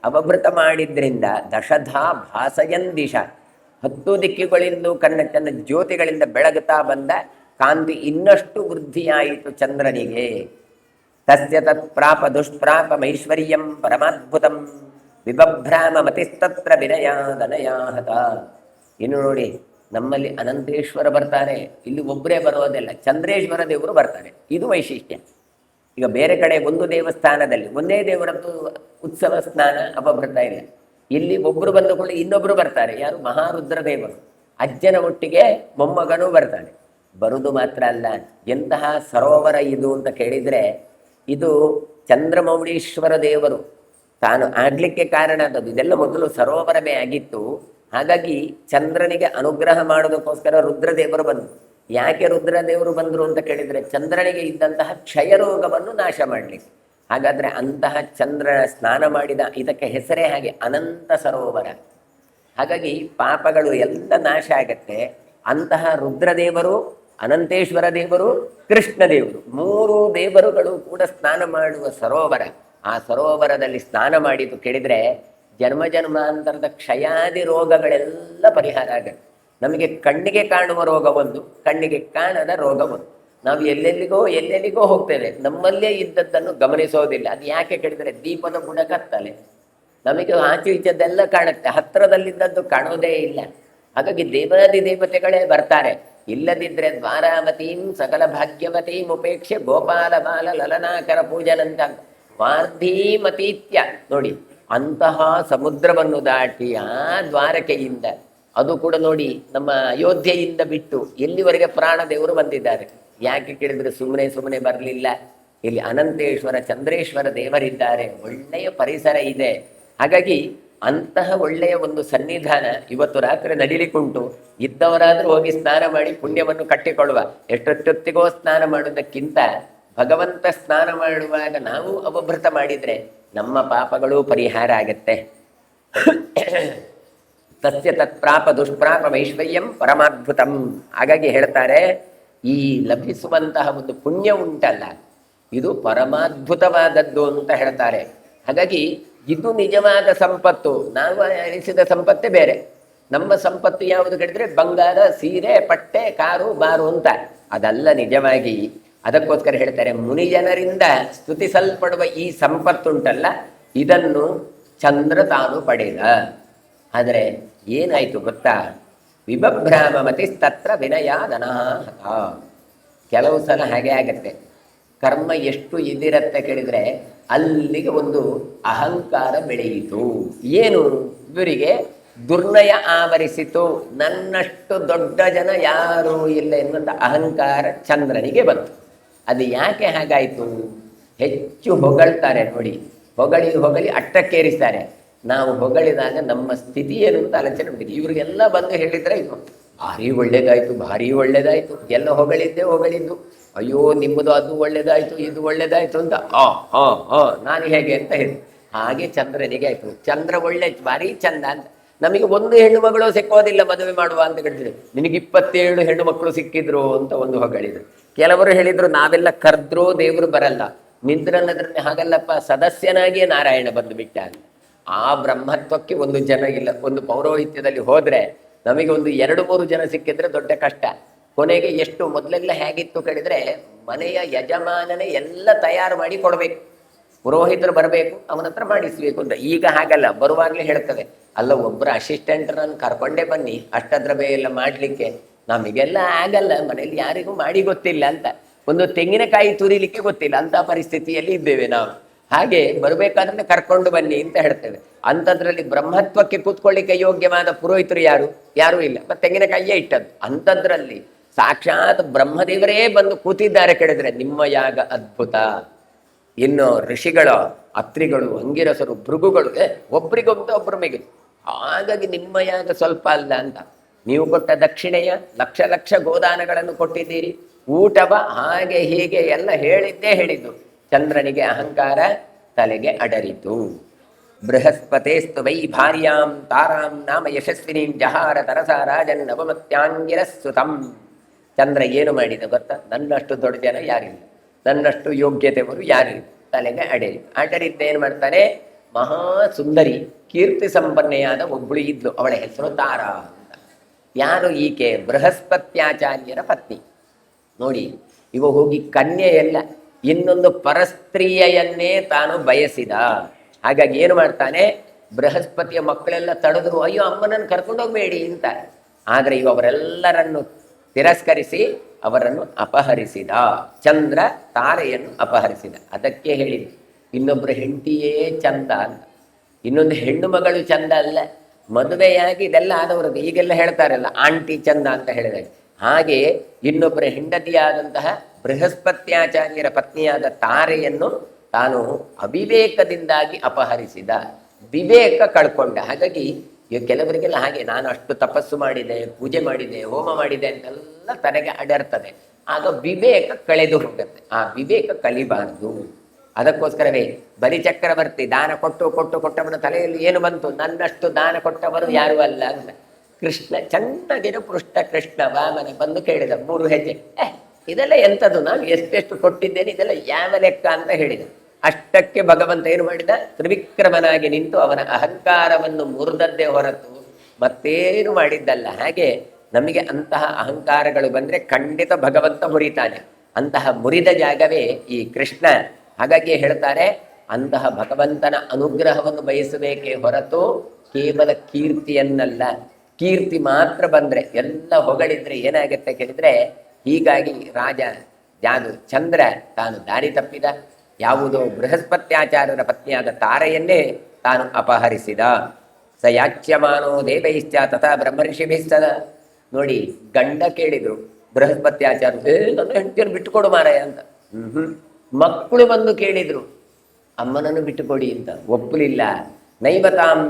ಅವಭೃತ ಮಾಡಿದ್ರಿಂದ ದಶಧಾ ಭಾಸಯನ್ ದಿಶ, 10 ದಿಕ್ಕುಗಳಿಂದ ಕಣ್ಣ ಜ್ಯೋತಿಗಳಿಂದ ಬೆಳಗುತ್ತಾ ಬಂದ ಕಾಂತಿ ಇನ್ನಷ್ಟು ವೃದ್ಧಿಯಾಯಿತು ಚಂದ್ರನಿಗೆ. ತಸ್ಯ ತತ್ಪ್ರಾಪ ದುಷ್ಪ್ರಾಪ ಮೈಶ್ವರ್ಯಂ ಪರಮಾದ್ಭುತಂ ವಿಬಭ್ರಾಮ ಮತಿಸ್ತತ್ರ ವಿನಯಾದನಯಾಹತ. ಇನ್ನು ನೋಡಿ, ನಮ್ಮಲ್ಲಿ ಅನಂತೇಶ್ವರ ಬರ್ತಾರೆ, ಇಲ್ಲಿ ಒಬ್ಬರೇ ಬರೋದಲ್ಲ, ಚಂದ್ರೇಶ್ವರ ದೇವರು ಬರ್ತಾರೆ. ಇದು ವೈಶಿಷ್ಟ್ಯ. ಈಗ ಬೇರೆ ಕಡೆ ಒಂದು ದೇವಸ್ಥಾನದಲ್ಲಿ ಒಂದೇ ದೇವರದ್ದು ಉತ್ಸವ ಸ್ನಾನ ಅಪಭೃತ ಇಲ್ಲ. ಇಲ್ಲಿ ಒಬ್ಬರು ಬಂದುಕೊಳ್ಳಿ ಇನ್ನೊಬ್ಬರು ಬರ್ತಾರೆ. ಯಾರು? ಮಹಾರುದ್ರ ದೇವರು. ಅಜ್ಜನ ಒಟ್ಟಿಗೆ ಮೊಮ್ಮಗನೂ ಬರ್ತಾನೆ. ಬರುವುದು ಮಾತ್ರ ಅಲ್ಲ, ಎಂತಹ ಸರೋವರ ಇದು ಅಂತ ಕೇಳಿದರೆ, ಇದು ಚಂದ್ರಮೌಳೀಶ್ವರ ದೇವರು ತಾನು ಆಗ್ಲಿಕ್ಕೆ ಕಾರಣ ಆದದ್ದು. ಇದೆಲ್ಲ ಮೊದಲು ಸರೋವರವೇ ಆಗಿತ್ತು. ಹಾಗಾಗಿ ಚಂದ್ರನಿಗೆ ಅನುಗ್ರಹ ಮಾಡೋದಕ್ಕೋಸ್ಕರ ರುದ್ರದೇವರು ಬಂದರು. ಯಾಕೆ ರುದ್ರದೇವರು ಬಂದರು ಅಂತ ಕೇಳಿದರೆ, ಚಂದ್ರನಿಗೆ ಇದ್ದಂತಹ ಕ್ಷಯರೋಗವನ್ನು ನಾಶ ಮಾಡಲಿಕ್ಕೆ. ಹಾಗಾದರೆ ಅಂತಹ ಚಂದ್ರ ಸ್ನಾನ ಮಾಡಿದ ಇದಕ್ಕೆ ಹೆಸರೇ ಹಾಗೆ, ಅನಂತ ಸರೋವರ. ಹಾಗಾಗಿ ಪಾಪಗಳು ಎಲ್ಲ ನಾಶ ಆಗತ್ತೆ. ಅಂತಹ ರುದ್ರದೇವರು ಅನಂತೇಶ್ವರ ದೇವರು, ಕೃಷ್ಣ ದೇವರು, ಮೂರು ದೇವರುಗಳು ಕೂಡ ಸ್ನಾನ ಮಾಡುವ ಸರೋವರ. ಆ ಸರೋವರದಲ್ಲಿ ಸ್ನಾನ ಮಾಡಿದ್ದು ಕೇಳಿದ್ರೆ ಜನ್ಮ ಜನ್ಮಾಂತರದ ಕ್ಷಯಾದಿ ರೋಗಗಳೆಲ್ಲ ಪರಿಹಾರ ಆಗುತ್ತೆ. ನಮಗೆ ಕಣ್ಣಿಗೆ ಕಾಣುವ ರೋಗ ಒಂದು, ಕಣ್ಣಿಗೆ ಕಾಣದ ರೋಗ ಒಂದು. ನಾವು ಎಲ್ಲೆಲ್ಲಿಗೋ ಹೋಗ್ತೇವೆ, ನಮ್ಮಲ್ಲೇ ಇದ್ದದ್ದನ್ನು ಗಮನಿಸೋದಿಲ್ಲ. ಅದು ಯಾಕೆ ಕೇಳಿದರೆ ದೀಪದ ಬುಡ ಕತ್ತಲೆ. ನಮಗೆ ಆಚೆ ಈಚದ್ದೆಲ್ಲ ಕಾಣುತ್ತೆ, ಹತ್ತಿರದಲ್ಲಿದ್ದದ್ದು ಕಾಣೋದೇ ಇಲ್ಲ. ಹಾಗಾಗಿ ದೇವಾದಿ ದೇವತೆಗಳೇ ಬರ್ತಾರೆ. ಇಲ್ಲದಿದ್ರೆ ದ್ವಾರಾವತೀಂ ಸಕಲ ಭಾಗ್ಯವತೀಂ ಉಪೇಕ್ಷೆ ಗೋಪಾಲ ಬಾಲ ಲಲನಾಕರ ಪೂಜನಂತ ವಾರ್ಧೀಮತೀತ್ಯ ನೋಡಿ, ಅಂತಹ ಸಮುದ್ರವನ್ನು ದಾಟಿ ಆ ದ್ವಾರಕೆಯಿಂದ, ಅದು ಕೂಡ ನೋಡಿ ನಮ್ಮ ಅಯೋಧ್ಯೆಯಿಂದ ಬಿಟ್ಟು ಎಲ್ಲಿವರೆಗೆ ಪ್ರಾಣ ದೇವರು ಬಂದಿದ್ದಾರೆ. ಯಾಕೆ ಕೇಳಿದ್ರೆ ಸುಮ್ಮನೆ ಬರಲಿಲ್ಲ. ಇಲ್ಲಿ ಅನಂತೇಶ್ವರ ಚಂದ್ರೇಶ್ವರ ದೇವರಿದ್ದಾರೆ, ಒಳ್ಳೆಯ ಪರಿಸರ ಇದೆ. ಹಾಗಾಗಿ ಅಂತಹ ಒಳ್ಳೆಯ ಒಂದು ಸನ್ನಿಧಾನ ಇವತ್ತು ರಾತ್ರಿ ನಡಿಲಿಕ್ಕುಂಟು. ಇದ್ದವರಾದ್ರೂ ಹೋಗಿ ಸ್ನಾನ ಮಾಡಿ ಪುಣ್ಯವನ್ನು ಕಟ್ಟಿಕೊಳ್ಳುವ. ಎಷ್ಟೊತ್ತೊತ್ತಿಗೋ ಸ್ನಾನ ಮಾಡುವುದಕ್ಕಿಂತ ಭಗವಂತ ಸ್ನಾನ ಮಾಡುವಾಗ ನಾವು ಅವಭೃತ ಮಾಡಿದ್ರೆ ನಮ್ಮ ಪಾಪಗಳು ಪರಿಹಾರ ಆಗತ್ತೆ. ತಸ್ಯ ತತ್ಪ್ರಾಪ ದುಷ್ಪ್ರಾಪ ಐಶ್ವರ್ಯಂ ಪರಮಾದ್ಭುತಂ. ಹಾಗಾಗಿ ಹೇಳ್ತಾರೆ, ಈ ಲಭಿಸುವಂತಹ ಒಂದು ಪುಣ್ಯ ಉಂಟಲ್ಲ, ಇದು ಪರಮಾದ್ಭುತವಾದದ್ದು ಅಂತ ಹೇಳ್ತಾರೆ. ಹಾಗಾಗಿ ಇದು ನಿಜವಾದ ಸಂಪತ್ತು. ನಾವು ಎನಿಸಿದ ಸಂಪತ್ತೇ ಬೇರೆ. ನಮ್ಮ ಸಂಪತ್ತು ಯಾವುದು ಕೇಳಿದ್ರೆ ಬಂಗಾರ, ಸೀರೆ, ಪಟ್ಟೆ, ಕಾರು, ಬಾರು ಅಂತ. ಅದಲ್ಲ ನಿಜವಾಗಿ. ಅದಕ್ಕೋಸ್ಕರ ಹೇಳ್ತಾರೆ, ಮುನಿಜನರಿಂದ ಸ್ತುತಿಸಲ್ಪಡುವ ಈ ಸಂಪತ್ತುಂಟಲ್ಲ, ಇದನ್ನು ಚಂದ್ರ ತಾನು ಪಡೆದ. ಆದರೆ ಏನಾಯ್ತು ಗೊತ್ತಾ? ವಿಭಭ್ರಾಮ ಮತಿಸ್ತತ್ರ ವಿನಯಾದನಃ. ಕೆಲವು ಸಲ ಹಾಗೆ ಆಗತ್ತೆ. ಕರ್ಮ ಎಷ್ಟು ಇದಿರತ್ತೆ ಕೇಳಿದ್ರೆ ಅಲ್ಲಿಗೆ ಒಂದು ಅಹಂಕಾರ ಬೆಳೆಯಿತು. ಏನು? ಇವರಿಗೆ ದುರ್ನಯ ಆವರಿಸಿತು. ನನ್ನಷ್ಟು ದೊಡ್ಡ ಜನ ಯಾರೂ ಇಲ್ಲ ಎನ್ನುವಂಥ ಅಹಂಕಾರ ಚಂದ್ರನಿಗೆ ಬಂತು. ಅದು ಯಾಕೆ ಹಾಗಾಯಿತು? ಹೆಚ್ಚು ಹೊಗಳ್ತಾರೆ ನೋಡಿ, ಹೊಗಳಿ ಅಟ್ಟಕ್ಕೇರಿಸ್ತಾರೆ. ನಾವು ಹೊಗಳಿದಾಗ ನಮ್ಮ ಸ್ಥಿತಿ ಏನು ಅಂತ ಆಲೋಚನೆ ಮಾಡಿದ್ವಿ. ಇವ್ರಿಗೆಲ್ಲ ಬಂದು ಹೇಳಿದ್ರೆ ಇದು ಭಾರಿ ಒಳ್ಳೇದಾಯ್ತು, ಎಲ್ಲ ಹೊಗಳಿದ್ದು, ಅಯ್ಯೋ ನಿಮ್ಮದು ಅದು ಒಳ್ಳೇದಾಯ್ತು, ಇದು ಒಳ್ಳೇದಾಯ್ತು ಅಂತ ನಾನು ಹೇಗೆ ಅಂತ ಹೇಳಿ. ಹಾಗೆ ಚಂದ್ರನಿಗೆ ಆಯ್ತು. ಚಂದ್ರ ಒಳ್ಳೆ ಭಾರಿ ಚಂದ ಅಂತ. ನಮಗೆ ಒಂದು ಹೆಣ್ಣು ಮಗಳು ಸಿಕ್ಕೋದಿಲ್ಲ ಮದುವೆ ಮಾಡುವ ಅಂತ ಹೇಳಿದ್ರು. ನಿನಗೆ 27 ಹೆಣ್ಣು ಮಕ್ಕಳು ಸಿಕ್ಕಿದ್ರು ಅಂತ ಒಂದು ಹೊಗಳಿದ್ರು. ಕೆಲವರು ಹೇಳಿದ್ರು ನಾವೆಲ್ಲ ಕರೆದ್ರೂ ದೇವರು ಬರಲ್ಲ, ನಿಂದ್ರನ್ನದ್ರನ್ನೇ ಹಾಗಲ್ಲಪ್ಪ, ಸದಸ್ಯನಾಗಿಯೇ ನಾರಾಯಣ ಬಂದು ಬಿಟ್ಟ ಅಂತ. ಆ ಬ್ರಹ್ಮತ್ವಕ್ಕೆ ಒಂದು ಜನ ಇಲ್ಲ. ಒಂದು ಪೌರೋಹಿತ್ಯದಲ್ಲಿ ಹೋದ್ರೆ ನಮಗೆ ಒಂದು 2-3 ಜನ ಸಿಕ್ಕಿದ್ರೆ ದೊಡ್ಡ ಕಷ್ಟ. ಕೊನೆಗೆ ಎಷ್ಟು ಮೊದಲೆಲ್ಲ ಹೇಗಿತ್ತು ಕೇಳಿದ್ರೆ, ಮನೆಯ ಯಜಮಾನನೇ ಎಲ್ಲ ತಯಾರು ಮಾಡಿ ಕೊಡಬೇಕು, ಪುರೋಹಿತರು ಬರಬೇಕು, ಅವನ ಹತ್ರ ಮಾಡಿಸ್ಬೇಕು ಅಂತ. ಈಗ ಹಾಗಲ್ಲ, ಬರುವಾಗಲೇ ಹೇಳ್ತದೆ, ಅಲ್ಲ ಒಬ್ಬರು ಅಸಿಸ್ಟೆಂಟ್ರನ್ನು ಕರ್ಕೊಂಡೇ ಬನ್ನಿ, ಅಷ್ಟದ್ರಬೆ ಎಲ್ಲ ಮಾಡಲಿಕ್ಕೆ ನಮಗೆಲ್ಲ ಆಗಲ್ಲ, ಮನೇಲಿ ಯಾರಿಗೂ ಮಾಡಿ ಗೊತ್ತಿಲ್ಲ ಅಂತ. ಒಂದು ತೆಂಗಿನಕಾಯಿ ತುರಿಲಿಕ್ಕೆ ಗೊತ್ತಿಲ್ಲ ಅಂತ ಪರಿಸ್ಥಿತಿಯಲ್ಲಿ ಇದ್ದೇವೆ ನಾವು. ಹಾಗೆ ಬರಬೇಕಾದ್ರೆ ಕರ್ಕೊಂಡು ಬನ್ನಿ ಅಂತ ಹೇಳ್ತೇವೆ. ಅಂಥದ್ರಲ್ಲಿ ಬ್ರಹ್ಮತ್ವಕ್ಕೆ ಕೂತ್ಕೊಳ್ಳಿಕ್ಕೆ ಯೋಗ್ಯವಾದ ಪುರೋಹಿತರು ಯಾರೂ ಇಲ್ಲ. ಮತ್ತೆ ತೆಂಗಿನಕಾಯಿಯೇ ಇಟ್ಟದ್ದು. ಅಂಥದ್ರಲ್ಲಿ ಸಾಕ್ಷಾತ್ ಬ್ರಹ್ಮದೇವರೇ ಬಂದು ಕೂತಿದ್ದಾರೆ ಕೇಳಿದ್ರೆ ನಿಮ್ಮ ಯಾಗ ಅದ್ಭುತ. ಇನ್ನು ಋಷಿಗಳ ಅತ್ರಿಗಳು, ಅಂಗಿರಸರು, ಭೃಗುಗಳು ಒಬ್ರಿಗೊಬ್ಬ ಒಬ್ಬರು ಮಿಗಿಲು. ಹಾಗಾಗಿ ನಿಮ್ಮ ಯಾಗ ಸ್ವಲ್ಪ ಅಲ್ಲ ಅಂತ. ನೀವು ಕೊಟ್ಟ ದಕ್ಷಿಣೆಯ ಲಕ್ಷ ಗೋದಾನಗಳನ್ನು ಕೊಟ್ಟಿದ್ದೀರಿ, ಊಟವ ಹಾಗೆ ಹೀಗೆ ಎಲ್ಲ ಹೇಳಿದ್ದು. ಚಂದ್ರನಿಗೆ ಅಹಂಕಾರ ತಲೆಗೆ ಅಡರಿತು. ಬೃಹಸ್ಪತೇಸ್ತು ವೈ ಭಾರ್ಯಾಂ ತಾರಾಂ ನಾಮ ಯಶಸ್ವಿನೀಂ ಜಹಾರ ತರಸ ರಾಜನ್ ನವಮತ್ಯಾಂಗಿರಸ್ಸುತಂ. ಚಂದ್ರ ಏನು ಮಾಡಿದ ಗೊತ್ತಾ? ನನ್ನಷ್ಟು ದೊಡ್ಡ ಜನ ಯಾರಿಲ್ಲ, ನನ್ನಷ್ಟು ಯೋಗ್ಯತೆಯವರು ಯಾರಿಲ್ಲ. ತಲೆಗೆ ಅಡರಿದ್ದೇನು ಮಾಡ್ತಾನೆ? ಮಹಾ ಸುಂದರಿ ಕೀರ್ತಿ ಸಂಪನ್ನೆಯಾದ ಒಬ್ಬಳು ಇದ್ಲು, ಅವಳ ಹೆಸರು ತಾರಾ ಅಂತ. ಯಾರು ಈಕೆ? ಬೃಹಸ್ಪತ್ಯಾಚಾರ್ಯರ ಪತ್ನಿ. ನೋಡಿ, ಇವ ಹೋಗಿ ಕನ್ಯೆ ಎಲ್ಲ, ಇನ್ನೊಂದು ಪರಸ್ತ್ರೀಯನ್ನೇ ತಾನು ಬಯಸಿದ. ಹಾಗಾಗಿ ಏನು ಮಾಡ್ತಾನೆ? ಬೃಹಸ್ಪತಿಯ ಮಕ್ಕಳೆಲ್ಲ ತಡೆದ್ರು, ಅಯ್ಯೋ ಅಮ್ಮನನ್ನು ಕರ್ಕೊಂಡೋಗ್ಬೇಡಿ ಅಂತ. ಆದರೆ ಇವ ಅವರೆಲ್ಲರನ್ನು ತಿರಸ್ಕರಿಸಿ ಅವರನ್ನು ಅಪಹರಿಸಿದ. ಚಂದ್ರ ತಾರೆಯನ್ನು ಅಪಹರಿಸಿದ. ಅದಕ್ಕೆ ಹೇಳಿದ್ದು, ಇನ್ನೊಬ್ಬರು ಹೆಂಡತಿಯೇ ಚಂದ ಅಂತ. ಇನ್ನೊಂದು ಹೆಣ್ಣು ಮಗಳು ಚಂದ ಅಲ್ಲ, ಮದುವೆಯಾಗಿ ಇದೆಲ್ಲ ಆದವ್ರದ್ದು ಈಗೆಲ್ಲ ಹೇಳ್ತಾರಲ್ಲ ಆಂಟಿ ಚಂದ ಅಂತ ಹೇಳಿದಾಗ, ಹಾಗೆ ಇನ್ನೊಬ್ಬರ ಹೆಂಡತಿಯಾದಂತಹ ಬೃಹಸ್ಪತ್ಯಾಚಾರ್ಯರ ಪತ್ನಿಯಾದ ತಾರೆಯನ್ನು ತಾನು ಅವಿವೇಕದಿಂದಾಗಿ ಅಪಹರಿಸಿದ. ವಿವೇಕ ಕಳ್ಕೊಂಡ. ಹಾಗಾಗಿ ಕೆಲವರಿಗೆಲ್ಲ ಹಾಗೆ, ನಾನು ಅಷ್ಟು ತಪಸ್ಸು ಮಾಡಿದೆ, ಪೂಜೆ ಮಾಡಿದೆ, ಹೋಮ ಮಾಡಿದೆ ಅಂತೆಲ್ಲ ತನಗೆ ಅಡರ್ತದೆ. ಆಗ ವಿವೇಕ ಕಳೆದು ಹೋಗುತ್ತೆ. ಆ ವಿವೇಕ ಕಲಿಬಾರದು. ಅದಕ್ಕೋಸ್ಕರವೇ ಬಲಿಚಕ್ರವರ್ತಿ ದಾನ ಕೊಟ್ಟವನ ತಲೆಯಲ್ಲಿ ಏನು ಬಂತು? ನನ್ನಷ್ಟು ದಾನ ಕೊಟ್ಟವರು ಯಾರು ಅಲ್ಲ ಅಂತ. ಕೃಷ್ಣ ಚೆನ್ನಾಗಿರೋ ಪೃಷ್ಠ ಕೃಷ್ಣ ವಾಮನ ಬಂದು ಕೇಳಿದ 3 ಹೆಜ್ಜೆ. ಇದೆಲ್ಲ ಎಂಥದ್ದು, ನಾನು ಎಷ್ಟೆಷ್ಟು ಕೊಟ್ಟಿದ್ದೇನೆ, ಇದೆಲ್ಲ ಯಾವ ಲೆಕ್ಕ ಅಂತ ಹೇಳಿದ. ಅಷ್ಟಕ್ಕೆ ಭಗವಂತ ಏನು ಮಾಡಿದ, ತ್ರಿವಿಕ್ರಮನಾಗಿ ನಿಂತು ಅವನ ಅಹಂಕಾರವನ್ನು ಮುರಿದದ್ದೇ ಹೊರತು ಮತ್ತೇನು ಮಾಡಿದ್ದಲ್ಲ. ಹಾಗೆ ನಮಗೆ ಅಂತಹ ಅಹಂಕಾರಗಳು ಬಂದ್ರೆ ಖಂಡಿತ ಭಗವಂತ ಮುರಿತಾನೆ. ಅಂತಹ ಮುರಿದ ಜಾಗವೇ ಈ ಕೃಷ್ಣ. ಹಾಗಾಗಿ ಹೇಳ್ತಾರೆ, ಅಂತಹ ಭಗವಂತನ ಅನುಗ್ರಹವನ್ನು ಬಯಸಬೇಕೇ ಹೊರತು ಕೇವಲ ಕೀರ್ತಿಯನ್ನಲ್ಲ. ಕೀರ್ತಿ ಮಾತ್ರ ಬಂದ್ರೆ, ಎಲ್ಲ ಹೊಗಳಿದ್ರೆ ಏನಾಗುತ್ತೆ ಕೇಳಿದ್ರೆ, ಹೀಗಾಗಿ ರಾಜ ಯಾದು ಚಂದ್ರ ತಾನು ದಾರಿ ತಪ್ಪಿದ, ಯಾವುದೋ ಬೃಹಸ್ಪತ್ಯಾಚಾರ್ಯರ ಪತ್ನಿಯಾದ ತಾರೆಯನ್ನೇ ತಾನು ಅಪಹರಿಸಿದ. ಸ ಯಾಚ್ಯಮಾನೋ ದೇವೈಶ್ಚ ತಥಾ ಬ್ರಹ್ಮರ್ಷಿಭಿಸ್ತದ. ನೋಡಿ, ಗಂಡ ಕೇಳಿದ್ರು ಬೃಹಸ್ಪತ್ಯಾಚಾರ್ಯ, ನನ್ನ ಹೆಂಡತಿಯನ್ನು ಬಿಟ್ಟುಕೊಡು ಮಾರಾಯ ಅಂತ. ಮಕ್ಕಳು ಬಂದು ಕೇಳಿದ್ರು, ಅಮ್ಮನನ್ನು ಬಿಟ್ಟುಕೊಡಿ ಅಂತ, ಒಪ್ಪಲಿಲ್ಲ. ನೈವತಾಂ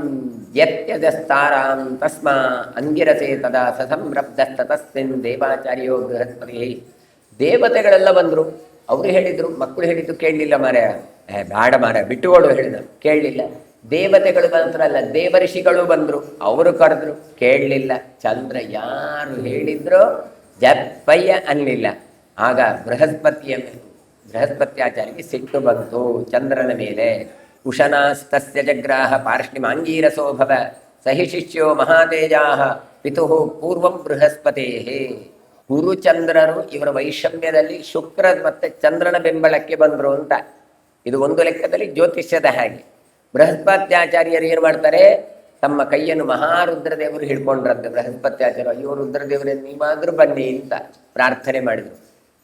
ಯತ್ಯಜಸ್ತಾರಾಂ ತಸ್ಮಾ ಅಂಗಿರಸೆ ತದಾ ಸಸಂರಬ್ಧಸ್ತತಸ್ಮಿನ್ ದೇವಾಚಾರ್ಯೋ ಬೃಹಸ್ಪತಿ. ದೇವತೆಗಳೆಲ್ಲ ಬಂದ್ರು, ಅವರು ಹೇಳಿದ್ರು, ಮಕ್ಕಳು ಹೇಳಿದ್ದು ಕೇಳಲಿಲ್ಲ ಮಾರಾಯ. ಬೇಡ ಮಾರಾಯ ಬಿಟ್ಟುಕೊಡು ಹೇಳಿದ, ಕೇಳಲಿಲ್ಲ. ದೇವತೆಗಳು ಮಾತ್ರ ಅಲ್ಲ, ದೇವರ್ಷಿಗಳು ಬಂದ್ರು, ಅವರು ಕರೆದ್ರು, ಕೇಳಲಿಲ್ಲ. ಚಂದ್ರ ಯಾರು ಹೇಳಿದ್ರು ಜಪ್ಪಯ್ಯ ಅನ್ನಲಿಲ್ಲ. ಆಗ ಬೃಹಸ್ಪತ್ಯಾಚಾರ್ಯಗೆ ಸಿಟ್ಟು ಬಂತು ಚಂದ್ರನ ಮೇಲೆ. ಉಶನಾಸ್ತಸ್ಯ ಜಗ್ರಾಹ ಪಾರ್ಷ್ಣಿಮಾಂಗೀರಸೋ ಭವ ಸಹಿ ಶಿಷ್ಯೋ ಮಹಾತೇಜಾಹ ಪಿತುಃ ಪೂರ್ವಂ ಬೃಹಸ್ಪತೇಹೇ. ಗುರುಚಂದ್ರರು ಇವರ ವೈಷಮ್ಯದಲ್ಲಿ ಶುಕ್ರ ಮತ್ತೆ ಚಂದ್ರನ ಬೆಂಬಲಕ್ಕೆ ಬಂದರು ಅಂತ. ಇದು ಒಂದು ಲೆಕ್ಕದಲ್ಲಿ ಜ್ಯೋತಿಷ್ಯದ ಹಾಗೆ. ಬೃಹಸ್ಪತ್ಯಾಚಾರ್ಯರು ಏನು ಮಾಡ್ತಾರೆ, ತಮ್ಮ ಕೈಯನ್ನು ಮಹಾರುದ್ರದೇವರು ಹಿಡ್ಕೊಂಡ್ರಂತೆ. ಬೃಹಸ್ಪತ್ಯಾಚಾರ್ಯ, ಅಯ್ಯೋ ರುದ್ರದೇವರೇ ನೀವಾದ್ರೂ ಬನ್ನಿ ಅಂತ ಪ್ರಾರ್ಥನೆ ಮಾಡಿದರು.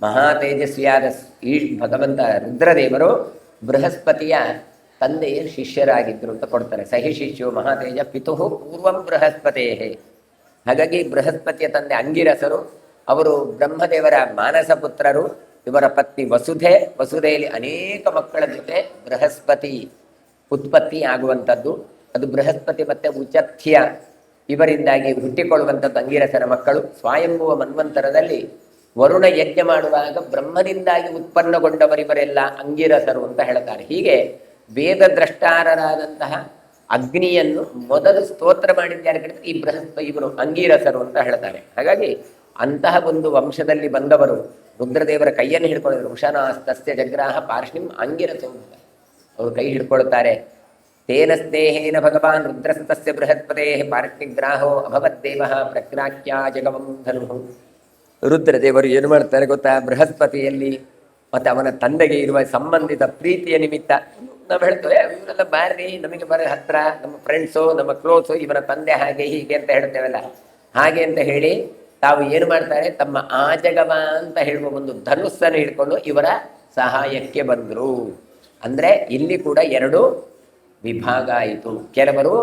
ಮಹಾ ತೇಜಸ್ವಿಯಾದ ಈ ಭಗವಂತ ರುದ್ರದೇವರು ಬೃಹಸ್ಪತಿಯ ತಂದೆಯ ಶಿಷ್ಯರಾಗಿದ್ದರು ಅಂತ ಕೊಡ್ತಾರೆ. ಸಹಿ ಶಿಷ್ಯೋ ಮಹಾತೇಜ ಪಿತುಃ ಪೂರ್ವಂ ಬೃಹಸ್ಪತೇಹೇ. ಹಾಗಾಗಿ ಬೃಹಸ್ಪತಿಯ ತಂದೆ ಅಂಗಿರಸರು, ಅವರು ಬ್ರಹ್ಮದೇವರ ಮಾನಸ ಪುತ್ರರು. ಇವರ ಪತ್ನಿ ವಸುಧೆ, ವಸುಧೆಯಲ್ಲಿ ಅನೇಕ ಮಕ್ಕಳ ಜೊತೆ ಬೃಹಸ್ಪತಿ ಉತ್ಪತ್ತಿ ಆಗುವಂಥದ್ದು. ಅದು ಬೃಹಸ್ಪತಿ ಮತ್ತೆ ಉಚಥ್ಯ ಇವರಿಂದಾಗಿ ಹುಟ್ಟಿಕೊಳ್ಳುವಂಥದ್ದು ಅಂಗಿರಸರ ಮಕ್ಕಳು. ಸ್ವಯಂಭುವ ಮನ್ವಂತರದಲ್ಲಿ ವರುಣ ಯಜ್ಞ ಮಾಡುವಾಗ ಬ್ರಹ್ಮದಿಂದಾಗಿ ಉತ್ಪನ್ನಗೊಂಡವರಿವರೆಲ್ಲ ಅಂಗಿರಸರು ಅಂತ ಹೇಳ್ತಾರೆ. ಹೀಗೆ ವೇದ ದ್ರಷ್ಟಾರರಾದಂತಹ ಅಗ್ನಿಯನ್ನು ಮೊದಲು ಸ್ತೋತ್ರ ಮಾಡಿದ್ದಾರೆ ಕಡೆ ಈ ಇವರು ಅಂಗೀರಸರು ಅಂತ ಹೇಳ್ತಾರೆ. ಹಾಗಾಗಿ ಅಂತಹ ಒಂದು ವಂಶದಲ್ಲಿ ಬಂದವರು ರುದ್ರದೇವರ ಕೈಯನ್ನು ಹಿಡ್ಕೊಂಡಿದ್ರು. ಉಷನಾಸ್ತಸ್ಯ ಜಗ್ರಾಹ ಪಾರ್ಷ್ಣಿಂ ಅಂಗಿರಸೋ, ಅವರು ಕೈ ಹಿಡ್ಕೊಳ್ತಾರೆ. ತೇನ ಸ್ನೇಹೇನ ಭಗವಾನ್ ರುದ್ರಸತಸ್ಯ ಬೃಹಸ್ಪತೆ ಪಾರ್ಷ್ಣಿಗ್ರಾಹೋ ಅಭವದ್ದೇವ ಪ್ರಜ್ಞಾಖ್ಯ ಜಗವಂ ಧನು. ರುದ್ರದೇವರು ಏನು ಮಾಡ್ತಾರೆ ಗೊತ್ತಾ, ಬೃಹಸ್ಪತಿಯಲ್ಲಿ ಮತ್ತು ಅವನ ತಂದೆಗೆ ಇರುವ ಸಂಬಂಧಿತ ಪ್ರೀತಿಯ ನಿಮಿತ್ತ ನಾವು ಹೇಳ್ತೇವೆ, ಇವರೆಲ್ಲ ಬಾರಿ ನಮಗೆ ಬರೋ ಹತ್ರ, ನಮ್ಮ ಫ್ರೆಂಡ್ಸು, ನಮ್ಮ ಕ್ಲೋಸು, ಇವನ ತಂದೆ ಹಾಗೆ ಹೀಗೆ ಅಂತ ಹೇಳ್ತೇವಲ್ಲ, ಹಾಗೆ ಅಂತ ಹೇಳಿ ತಾವು ಏನು ಮಾಡ್ತಾರೆ, ತಮ್ಮ ಆಜಗಮ ಅಂತ ಹೇಳುವ ಒಂದು ಧನುಸ್ಸನ್ನು ಹಿಡ್ಕೊಂಡು ಇವರ ಸಹಾಯಕ್ಕೆ ಬಂದರು. ಅಂದರೆ ಇಲ್ಲಿ ಕೂಡ 2 ವಿಭಾಗ ಆಯಿತು. ಕೆಲವರು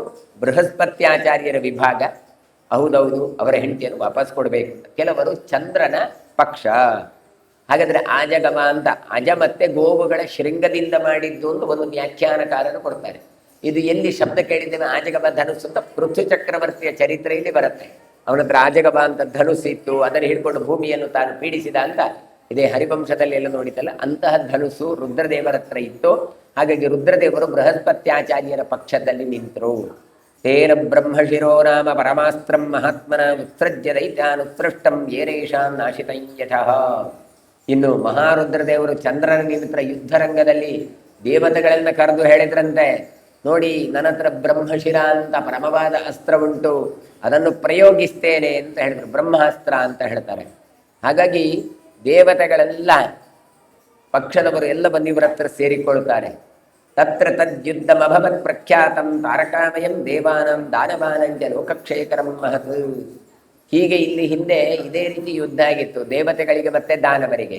ಬೃಹಸ್ಪತ್ಯಾಚಾರ್ಯರ ವಿಭಾಗ, ಹೌದೌದು ಅವರ ಹೆಂಡತಿಯನ್ನು ವಾಪಸ್ ಕೊಡಬೇಕು. ಕೆಲವರು ಚಂದ್ರನ ಪಕ್ಷ. ಹಾಗಾದರೆ ಆಜಗಮ ಅಂತ ಅಜ ಮತ್ತೆ ಗೋವುಗಳ ಶೃಂಗದಿಂದ ಮಾಡಿದ್ದು ಅಂತ ಒಂದು ವ್ಯಾಖ್ಯಾನಕಾರರು ಕೊಡ್ತಾರೆ. ಇದು ಎಲ್ಲಿ ಶಬ್ದ ಕೇಳಿದ್ದೇವೆ, ಆಜಗಮ ಧನುಸ್ಸು ಅಂತ ಪೃಥ್ವಿ ಚಕ್ರವರ್ತಿಯ ಚರಿತ್ರೆಯಲ್ಲಿ ಬರುತ್ತೆ. ಅವನ ಹತ್ರ ಆಜಗಮ ಅಂತ ಧನುಸ್ಸು ಇತ್ತು, ಅದನ್ನು ಹಿಡ್ಕೊಂಡು ಭೂಮಿಯನ್ನು ತಾನು ಪೀಡಿಸಿದ ಅಂತ ಇದೇ ಹರಿವಂಶದಲ್ಲಿ ಎಲ್ಲ ನೋಡಿತಲ್ಲ, ಅಂತಹ ಧನುಸ್ಸು ರುದ್ರದೇವರ ಹತ್ರ ಇತ್ತು. ಹಾಗಾಗಿ ರುದ್ರದೇವರು ಬೃಹಸ್ಪತ್ಯಾಚಾರ್ಯರ ಪಕ್ಷದಲ್ಲಿ ನಿಂತರು. ತೇನ ಬ್ರಹ್ಮಶಿರೋ ನಾಮ ಪರಮಾಸ್ತ್ರಂ ಮಹಾತ್ಮನ ಉತ್ಸೃಜ್ಯ ದೈತ್ಯಾನುತ್ಸೃಷ್ಟಂ ಏರೇಷಾಂ ನಾಶಿತೈಯಥಃ. ಇನ್ನು ಮಹಾರುದ್ರದೇವರು ಚಂದ್ರನ ನಿಮಿತ್ತ ಯುದ್ಧರಂಗದಲ್ಲಿ ದೇವತೆಗಳೆಲ್ಲ ಕರೆದು ಹೇಳಿದ್ರಂತೆ, ನೋಡಿ ನನ್ನ ಹತ್ರ ಬ್ರಹ್ಮಶಿರ ಅಂತ ಪರಮವಾದ ಅಸ್ತ್ರ ಉಂಟು, ಅದನ್ನು ಪ್ರಯೋಗಿಸ್ತೇನೆ ಅಂತ ಹೇಳಿದ್ರು. ಬ್ರಹ್ಮಾಸ್ತ್ರ ಅಂತ ಹೇಳ್ತಾರೆ. ಹಾಗಾಗಿ ದೇವತೆಗಳೆಲ್ಲ ಪಕ್ಷದವರು ಎಲ್ಲ ಬಂದು ಇವರ ಹತ್ರ ಸೇರಿಕೊಳ್ತಾರೆ. ತತ್ರ ತದ್ಯುದ್ಧಮಭವತ್ ಪ್ರಖ್ಯಾತಂ ತಾರಕಾಮಯಂ ದೇವಾನಂ ದಾನವಾನಂಚ ಲೋಕಕ್ಷೇಕರಂ ಮಹತ್. ಹೀಗೆ ಇಲ್ಲಿ ಹಿಂದೆ ಇದೇ ರೀತಿ ಯುದ್ಧ ಆಗಿತ್ತು, ದೇವತೆಗಳಿಗೆ ಮತ್ತೆ ದಾನವರಿಗೆ.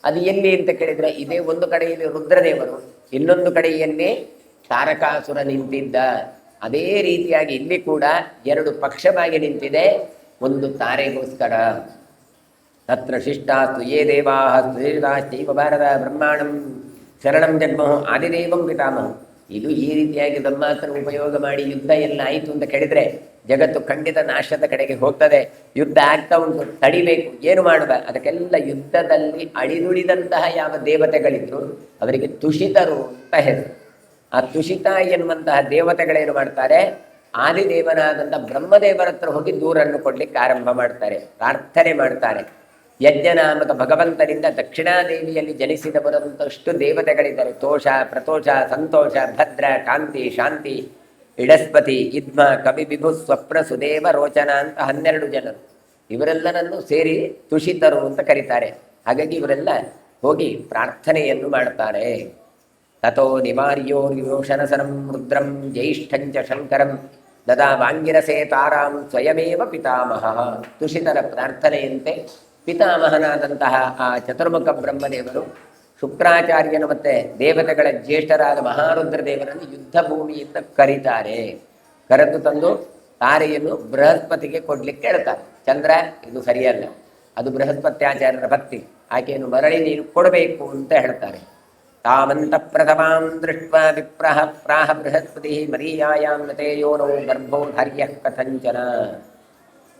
ಅದು ಎಲ್ಲಿ ಅಂತ ಕೇಳಿದ್ರೆ, ಇದೇ ಒಂದು ಕಡೆಯಲ್ಲಿ ರುದ್ರದೇವರು, ಇನ್ನೊಂದು ಕಡೆಯಲ್ಲಿ ತಾರಕಾಸುರ ನಿಂತಿದ್ದ. ಅದೇ ರೀತಿಯಾಗಿ ಇಲ್ಲಿ ಕೂಡ 2 ಪಕ್ಷವಾಗಿ ನಿಂತಿದೆ, ಒಂದು ತಾರೆಗೋಸ್ಕರ. ತತ್ರ ಶಿಷ್ಟಾಸ್ತು ಯೇ ದೇವಾಃ ಶ್ರೇಷ್ಠಾಶ್ಚೈವ ಭಾರತ ಬ್ರಹ್ಮಾಂಡಂ ಶರಣಂ ಜನ್ಮಃ ಆದಿದೇವಂ ಪಿತಾಮಹಂ. ಇದು ಈ ರೀತಿಯಾಗಿ ಬ್ರಹ್ಮಾಸ್ತ್ರ ಉಪಯೋಗ ಮಾಡಿ ಯುದ್ಧ ಎಲ್ಲ ಆಯಿತು ಅಂತ ಕೇಳಿದ್ರೆ ಜಗತ್ತು ಖಂಡಿತ ನಾಶದ ಕಡೆಗೆ ಹೋಗ್ತದೆ. ಯುದ್ಧ ಆಗ್ತಾ ಉಂಟು, ತಡಿಬೇಕು, ಏನು ಮಾಡುವ? ಅದಕ್ಕೆಲ್ಲ ಯುದ್ಧದಲ್ಲಿ ಅಳಿದುಳಿದಂತಹ ಯಾವ ದೇವತೆಗಳಿದ್ರು ಅವರಿಗೆ ತುಷಿತರು ಅಂತ ಹೆಸರು. ಆ ತುಷಿತ ಎನ್ನುವಂತಹ ದೇವತೆಗಳೇನು ಮಾಡ್ತಾರೆ, ಆದಿದೇವನಾದಂಥ ಬ್ರಹ್ಮದೇವರ ಹತ್ರ ಹೋಗಿ ದೂರನ್ನು ಕೊಡ್ಲಿಕ್ಕೆ ಆರಂಭ ಮಾಡ್ತಾರೆ, ಪ್ರಾರ್ಥನೆ ಮಾಡ್ತಾರೆ. ಯಜ್ಞನಾಮಕ ಭಗವಂತನಿಂದ ದಕ್ಷಿಣಾದೇವಿಯಲ್ಲಿ ಜನಿಸಿದವರಂತಷ್ಟು ದೇವತೆಗಳಿದ್ದಾರೆ. ತೋಷ, ಪ್ರತೋಷ, ಸಂತೋಷ, ಭದ್ರ, ಕಾಂತಿ, ಶಾಂತಿ, ಇಡಸ್ಪತಿ, ಇದ್ಮ, ಕವಿ, ವಿಭು, ಸ್ವಪ್ನ, ಸುದೇವ, ರೋಚನ ಅಂತ 12 ಜನರು. ಇವರೆಲ್ಲರನ್ನು ಸೇರಿ ತುಷಿತರು ಅಂತ ಕರೀತಾರೆ. ಹಾಗಾಗಿ ಇವರೆಲ್ಲ ಹೋಗಿ ಪ್ರಾರ್ಥನೆಯನ್ನು ಮಾಡ್ತಾರೆ. ತಥೋ ನಿವಾರ್ಯೋ ವಿಭೂಷಣಸನಂ ರುದ್ರಂ ಜ್ಯೇಷ್ಠಂಚ ಶಂಕರಂ ದದಾ ವಾಂಗಿರಸೇ ತಾರಾಂ ಸ್ವಯಮೇವ ಪಿತಾಮಹ. ತುಷಿತರ ಪ್ರಾರ್ಥನೆಯಂತೆ ಪಿತಾಮಹನಾದಂತಹ ಆ ಚತುರ್ಮುಖ ಬ್ರಹ್ಮದೇವರು ಶುಕ್ರಾಚಾರ್ಯನು ಮತ್ತೆ ದೇವತೆಗಳ ಜ್ಯೇಷ್ಠರಾದ ಮಹಾರುದ್ರ ದೇವರನ್ನು ಯುದ್ಧ ಭೂಮಿಯಿಂದ ಕರೀತಾರೆ. ಕರೆದು ತಂದು ತಾರೆಯನ್ನು ಬೃಹಸ್ಪತಿಗೆ ಕೊಡ್ಲಿಕ್ಕೆ ಹೇಳ್ತಾರೆ. ಚಂದ್ರ, ಇದು ಸರಿಯಲ್ಲ, ಅದು ಬೃಹಸ್ಪತ್ಯಾಚಾರ್ಯರ ಭಕ್ತಿ, ಆಕೆಯನ್ನು ಮರಳಿ ನೀನು ಕೊಡಬೇಕು ಅಂತ ಹೇಳ್ತಾರೆ. ತಾವಂತ ಪ್ರಥಮಾಂ ದೃಷ್ಟ ವಿಪ್ರಹ ಪ್ರಾಹ ಬೃಹಸ್ಪತಿ ಮರೀಯಾಯಾಂ ನತೆ ಯೋನೋ ಗರ್ಭೋಧಾರ್ಯ ಕಥಂಚನ.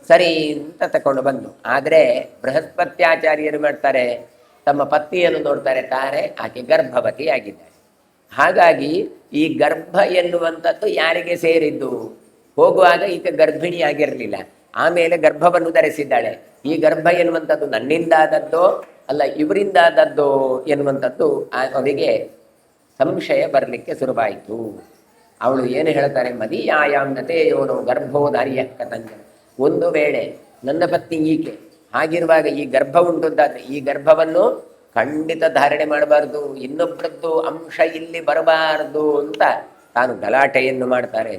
ಸರಿ ಅಂತ ತಕೊಂಡು ಬಂದು, ಆದರೆ ಬೃಹಸ್ಪತ್ಯಾಚಾರ್ಯರು ಮಾಡ್ತಾರೆ, ತಮ್ಮ ಪತ್ನಿಯನ್ನು ನೋಡ್ತಾರೆ, ತಾರೆ ಆಕೆ ಗರ್ಭವತಿ ಆಗಿದ್ದಾರೆ. ಹಾಗಾಗಿ ಈ ಗರ್ಭ ಎನ್ನುವಂಥದ್ದು ಯಾರಿಗೆ ಸೇರಿದ್ದು? ಹೋಗುವಾಗ ಈಕೆ ಗರ್ಭಿಣಿಯಾಗಿರಲಿಲ್ಲ, ಆಮೇಲೆ ಗರ್ಭವನ್ನು ಧರಿಸಿದ್ದಾಳೆ. ಈ ಗರ್ಭ ಎನ್ನುವಂಥದ್ದು ನನ್ನಿಂದಾದದ್ದೋ ಅಲ್ಲ ಇವರಿಂದಾದದ್ದೋ ಎನ್ನುವಂಥದ್ದು ಅವರಿಗೆ ಸಂಶಯ ಬರಲಿಕ್ಕೆ ಶುರುವಾಯಿತು. ಅವಳು ಏನು ಹೇಳ್ತಾರೆ, ಮದೀಯಾಯಾಮ್ನತೆ ಯೋನೋ ಗರ್ಭೋಧಾರ್ಯ ಕಥಂಜನ. ಒಂದು ವೇಳೆ ನನ್ನ ಪತ್ನಿ ಈಕೆ, ಹಾಗಿರುವಾಗ ಈ ಗರ್ಭ ಉಂಟುದಾದ್ರೆ ಈ ಗರ್ಭವನ್ನು ಖಂಡಿತ ಧಾರಣೆ ಮಾಡಬಾರ್ದು, ಇನ್ನೊಬ್ಬರದ್ದು ಅಂಶ ಇಲ್ಲಿ ಬರಬಾರದು ಅಂತ ತಾನು ಗಲಾಟೆಯನ್ನು ಮಾಡ್ತಾರೆ.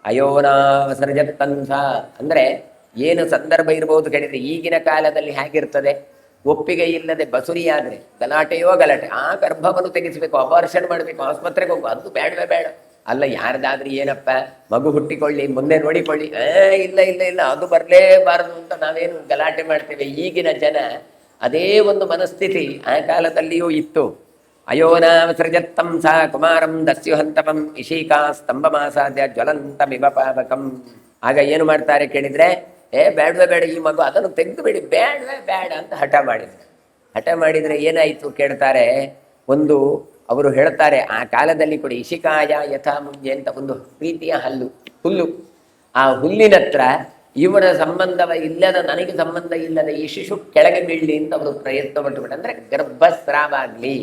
ಅಯೋನಾವಸರ್ಜತ್ತಂಥ ಅಂದರೆ ಏನು ಸಂದರ್ಭ ಇರ್ಬೋದು ಕೇಳಿದರೆ, ಈಗಿನ ಕಾಲದಲ್ಲಿ ಹೇಗಿರ್ತದೆ, ಒಪ್ಪಿಗೆ ಇಲ್ಲದೆ ಬಸುರಿಯಾದರೆ ಗಲಾಟೆಯೋ ಗಲಾಟೆ, ಆ ಗರ್ಭವನ್ನು ತೆಗೆಸಬೇಕು, ಅಪಾರೇಷನ್ ಮಾಡಬೇಕು, ಆಸ್ಪತ್ರೆಗೆ ಹೋಗು, ಅದು ಬೇಡವೇ ಬೇಡ. ಅಲ್ಲ ಯಾರ್ದಾದ್ರೂ ಏನಪ್ಪ ಮಗು ಹುಟ್ಟಿಕೊಳ್ಳಿ, ಮುಂದೆ ನೋಡಿಕೊಳ್ಳಿ, ಇಲ್ಲ ಇಲ್ಲ ಇಲ್ಲ ಅದು ಬರಲೇಬಾರದು ಅಂತ ನಾವೇನು ಗಲಾಟೆ ಮಾಡ್ತೇವೆ. ಈಗಿನ ಜನ ಅದೇ ಒಂದು ಮನಸ್ಥಿತಿ ಆ ಕಾಲದಲ್ಲಿಯೂ ಇತ್ತು. ಅಯೋನಾವಸೃಜತ್ತಂ ಸಾ ಕುಮಾರಂ ದಸ್ಯುಹಂತಮಂ ಇಶೀಕಾ ಸ್ತಂಭಮಾಸಾದ್ಯ ಜ್ವಲಂತಮಿವ ಪಾವಕಂ. ಆಗ ಏನು ಮಾಡ್ತಾರೆ ಕೇಳಿದರೆ, ಬೇಡವೇ ಬೇಡ ಈ ಮಗು, ಅದನ್ನು ತೆಗೆದು ಬಿಡಿ, ಬೇಡವೇ ಬೇಡ ಅಂತ ಹಠ ಮಾಡಿದರೆ ಏನಾಯಿತು ಕೇಳ್ತಾರೆ. ಒಂದು ಅವರು ಹೇಳ್ತಾರೆ, ಆ ಕಾಲದಲ್ಲಿ ಕೂಡ ಇಶಿಕಾಯ ಯಥಾ ಮುಂಜೆ ಅಂತ ಒಂದು ಪ್ರೀತಿಯ ಹುಲ್ಲು, ಆ ಹುಲ್ಲಿನತ್ರ ಇವರ ಸಂಬಂಧವ ಇಲ್ಲದ, ನನಗೆ ಸಂಬಂಧ ಇಲ್ಲದ ಈ ಶಿಶು ಕೆಳಗೆ ಬೀಳಲಿ ಅಂತ ಅವರು ಪ್ರಯತ್ನ ಪಟ್ಟುಬಿಟ್ಟು, ಅಂದರೆ ಗರ್ಭಸ್ರಾವ ಆಗಲಿ,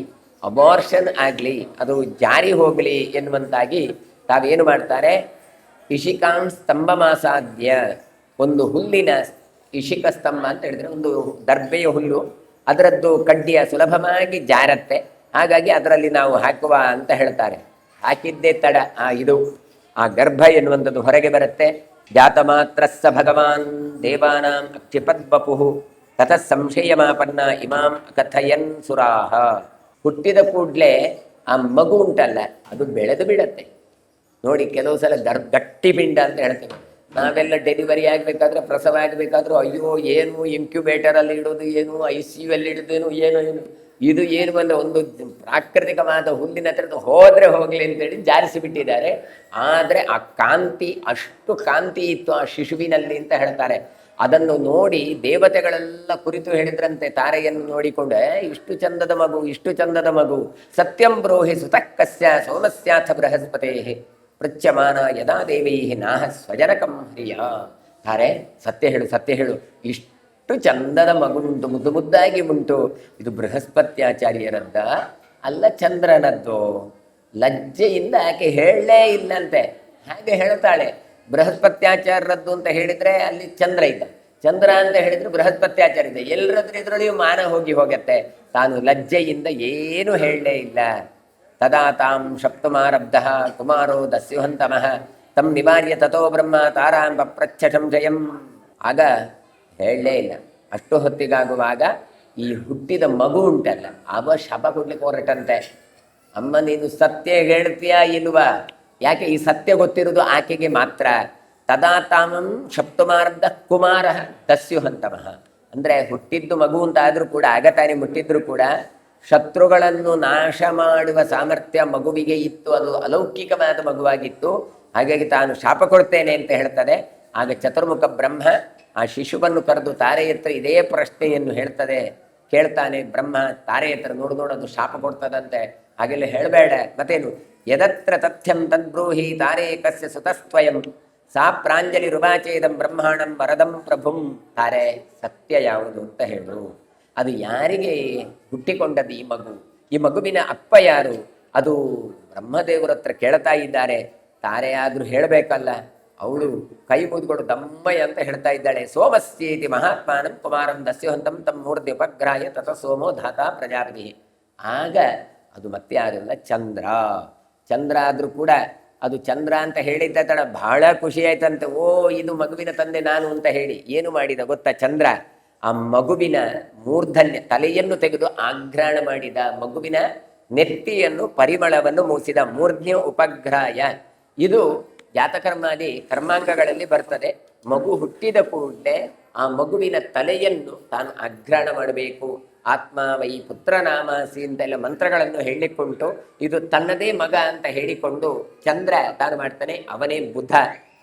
ಅಬಾರ್ಷನ್ ಆಗಲಿ, ಅದು ಜಾರಿ ಹೋಗಲಿ ಎನ್ನುವಂತಾಗಿ ತಾವೇನು ಮಾಡ್ತಾರೆ, ಇಶಿಕಾಂ ಸ್ತಂಭಮಾಸಾದ್ಯ, ಒಂದು ಹುಲ್ಲಿನ ಇಶಿಕ ಸ್ತಂಭ ಅಂತ ಹೇಳಿದ್ರೆ ಒಂದು ದರ್ಬೆಯ ಹುಲ್ಲು, ಅದರದ್ದು ಕಡ್ಡಿಯ ಸುಲಭವಾಗಿ ಜಾರತ್ತೆ, ಹಾಗಾಗಿ ಅದರಲ್ಲಿ ನಾವು ಹಾಕುವ ಅಂತ ಹೇಳ್ತಾರೆ. ಹಾಕಿದ್ದೇ ತಡ ಆ ಗರ್ಭ ಎನ್ನುವಂಥದ್ದು ಹೊರಗೆ ಬರುತ್ತೆ. ಜಾತ ಮಾತ್ರ ಸ ಭಗವಾನ್ ದೇವಾನಾಂ ಅಕ್ಷಿಪದ್ವಪು ತತಃ ಸಂಶಯಮಾಪನ್ನ ಇಮಾಂ ಕಥಯನ್ ಸುರಾಹ. ಹುಟ್ಟಿದ ಕೂಡಲೇ ಆ ಮಗು ಉಂಟಲ್ಲ, ಅದು ಬೆಳೆದು ಬಿಡತ್ತೆ ನೋಡಿ. ಕೆಲವು ಸಲ ಗಟ್ಟಿ ಪಿಂಡ ಅಂತ ಹೇಳ್ತೇವೆ ನಾವೆಲ್ಲ. ಡೆಲಿವರಿ ಆಗಬೇಕಾದ್ರೆ, ಪ್ರಸವ ಆಗಬೇಕಾದ್ರೂ ಅಯ್ಯೋ ಏನು ಇನ್ಕ್ಯುಬೇಟರಲ್ಲಿ ಇಡೋದು, ಏನು ICU ಅಲ್ಲಿ ಇಡೋದೇನು, ಏನು ಇದು ಏನು ಅಂದರೆ ಒಂದು ಪ್ರಾಕೃತಿಕವಾದ ಹುಲ್ಲಿನ ಹತ್ರ ಹೋದರೆ ಹೋಗಲಿ ಅಂತೇಳಿ ಜಾರಿಸಿಬಿಟ್ಟಿದ್ದಾರೆ. ಆದರೆ ಆ ಕಾಂತಿ, ಅಷ್ಟು ಕಾಂತಿ ಇತ್ತು ಆ ಶಿಶುವಿನಲ್ಲಿ ಅಂತ ಹೇಳ್ತಾರೆ. ಅದನ್ನು ನೋಡಿ ದೇವತೆಗಳೆಲ್ಲ ಕುರಿತು ಹೇಳಿದ್ರಂತೆ, ತಾರೆಯನ್ನು ನೋಡಿಕೊಂಡೆ, ಇಷ್ಟು ಚಂದದ ಮಗು, ಸತ್ಯಂ ಬ್ರೋಹಿ ಸುತಕ್ಕಸ್ಯ ಸೋಮಸ್ಯಾಥ ಬೃಹಸ್ಪತೇ ಪೃಚ್ಯಮಾನ ಯದಾ ದೇವೈ ನಾಹ ಸ್ವಜನಕಂ ಹರಿಯ. ತಾರೆ ಸತ್ಯ ಹೇಳು, ಇಷ್ಟು ಚಂದದ ಮಗುಂಟು, ಮುದ್ದಾಗಿ ಉಂಟು, ಇದು ಬೃಹಸ್ಪತ್ಯಾಚಾರ್ಯರದ್ದ ಅಲ್ಲ ಚಂದ್ರನದ್ದು? ಲಜ್ಜೆಯಿಂದ ಆಕೆ ಹೇಳಲೇ ಇಲ್ಲಂತೆ. ಹಾಗೆ ಹೇಳ್ತಾಳೆ, ಬೃಹಸ್ಪತ್ಯಾಚಾರ್ಯರದ್ದು ಅಂತ ಹೇಳಿದರೆ ಅಲ್ಲಿ ಚಂದ್ರ ಇದ್ದ, ಚಂದ್ರ ಅಂತ ಹೇಳಿದ್ರೆ ಬೃಹಸ್ಪತ್ಯಾಚಾರ್ಯ ಇದೆ, ಎಲ್ಲರದ್ರ ಇದ್ರೊಳಗೆ ಮಾನ ಹೋಗತ್ತೆ. ತಾನು ಲಜ್ಜೆಯಿಂದ ಏನೂ ಹೇಳಲೇ ಇಲ್ಲ. ತದಾ ತಾಂ ಶಪ್ತುಮಾರಬ್ಧ ಕುಮಾರೋ ದಸ್ಯುಹಂತಮಃ ತಂ ನಿವಾರ್ಯ ತಥೋ ಬ್ರಹ್ಮ ತಾರಾಂ ಪಪ್ರಚ್ಛ ಸಂಶಯಂ. ಆಗ ಹೇಳಲೇ ಇಲ್ಲ. ಅಷ್ಟು ಹೊತ್ತಿಗಾಗುವಾಗ ಈ ಹುಟ್ಟಿದ ಮಗು ಉಂಟಲ್ಲ, ಅವ ಶಪ ಕೊಡ್ಲಿಕ್ಕೆ ಹೊರಟಂತೆ. ಅಮ್ಮ ನೀನು ಸತ್ಯ ಹೇಳ್ತೀಯಾ ಇಲ್ವಾ? ಯಾಕೆ ಈ ಸತ್ಯ ಗೊತ್ತಿರೋದು ಆಕೆಗೆ ಮಾತ್ರ. ತದಾ ತಾಮಂ ಶಪ್ತುಮಾರಬ್ಧ ಕುಮಾರ ದಸ್ಯುಹಂತಮಃ. ಅಂದರೆ ಹುಟ್ಟಿದ್ದು ಮಗು ಅಂತ ಆದರೂ ಕೂಡ, ಆಗ ತಾನೇ ಮುಟ್ಟಿದ್ರು ಕೂಡ ಶತ್ರುಗಳನ್ನು ನಾಶ ಮಾಡುವ ಸಾಮರ್ಥ್ಯ ಮಗುವಿಗೆ ಇತ್ತು. ಅದು ಅಲೌಕಿಕವಾದ ಮಗುವಾಗಿತ್ತು. ಹಾಗಾಗಿ ತಾನು ಶಾಪ ಕೊಡ್ತೇನೆ ಅಂತ ಹೇಳ್ತದೆ. ಆಗ ಚತುರ್ಮುಖ ಬ್ರಹ್ಮ ಆ ಶಿಶುವನ್ನು ಕರೆದು ತಾರೆ ಹತ್ರ ಇದೇ ಪ್ರಶ್ನೆಯನ್ನು ಕೇಳ್ತಾನೆ. ಬ್ರಹ್ಮ ತಾರೆ ಹತ್ರ ನೋಡೋದು ಶಾಪ ಕೊಡ್ತದಂತೆ. ಹಾಗೆಲ್ಲ ಹೇಳಬೇಡ, ಮತ್ತೇನು, ಯದತ್ರ ತಥ್ಯಂ ತದ್ಬ್ರೂಹಿ ತಾರೆ ಕಸ್ಯ ಸುತಸ್ತ್ವಯಂ ಸಾ ಪ್ರಾಂಜಲಿ ರುವಾಚೇದಂ ಬ್ರಹ್ಮಾಣಂ ವರದಂ ಪ್ರಭುಂ. ತಾರೆ ಸತ್ಯ ಯಾವುದು ಅಂತ ಹೇಳು. ಅದು ಯಾರಿಗೆ ಹುಟ್ಟಿಕೊಂಡದ್ದು ಈ ಮಗು? ಈ ಮಗುವಿನ ಅಪ್ಪ ಯಾರು? ಅದು ಬ್ರಹ್ಮದೇವರ ಹತ್ರ ಕೇಳ್ತಾ ಇದ್ದಾರೆ. ತಾರೆ ಆದ್ರೂ ಹೇಳಬೇಕಲ್ಲ. ಅವಳು ಕೈ ಮುದ್ಕೊಂಡು ದಮ್ಮಯ್ಯ ಅಂತ ಹೇಳ್ತಾ ಇದ್ದಾಳೆ. ಸೋಮಸ್ಯೇತಿ ಮಹಾತ್ಮಾನಂ ಕುಮಾರಂ ದಸ್ಯುಹಂತಂ ತಮ್ಮ ಮೂರ್ತಿ ಉಪಗ್ರಾಯ ತತ ಸೋಮೋ ಧಾತ ಪ್ರಜಾಪತಿ. ಆಗ ಅದು ಮತ್ತೆ ಯಾರಲ್ಲ, ಚಂದ್ರ. ಚಂದ್ರ ಆದ್ರೂ ಕೂಡ ಅದು ಚಂದ್ರ ಅಂತ ಹೇಳಿದ್ದ ತಡ ಬಹಳ ಖುಷಿ ಆಯ್ತಂತೆ. ಓ, ಇದು ಮಗುವಿನ ತಂದೆ ನಾನು ಅಂತ ಹೇಳಿ ಏನು ಮಾಡಿದ ಗೊತ್ತಾ ಚಂದ್ರ? ಆ ಮಗುವಿನ ಮೂರ್ಧನ್ಯ ತಲೆಯನ್ನು ತೆಗೆದು ಆಘ್ರಾಣ ಮಾಡಿದ. ಮಗುವಿನ ನೆತ್ತಿಯನ್ನು ಪರಿಮಳವನ್ನು ಮೂಸಿದ. ಮೂರ್ಧ್ಯ ಉಪಗ್ರಾಯ. ಇದು ಜಾತಕರ್ಮಾದಿ ಕರ್ಮಾಂಗಗಳಲ್ಲಿ ಬರ್ತದೆ. ಮಗು ಹುಟ್ಟಿದ ಕೂಡಲೇ ಆ ಮಗುವಿನ ತಲೆಯನ್ನು ತಾನು ಅಘ್ರಾಣ ಮಾಡಬೇಕು. ಆತ್ಮ ವೈ ಪುತ್ರ ನಾಮಾಸಿ ಅಂತೆಲ್ಲ ಮಂತ್ರಗಳನ್ನು ಹೇಳಿಕೊಂಡು ಇದು ತನ್ನದೇ ಮಗ ಅಂತ ಹೇಳಿಕೊಂಡು ಚಂದ್ರ ತಾನು ಮಾಡ್ತಾನೆ. ಅವನೇ ಬುಧ.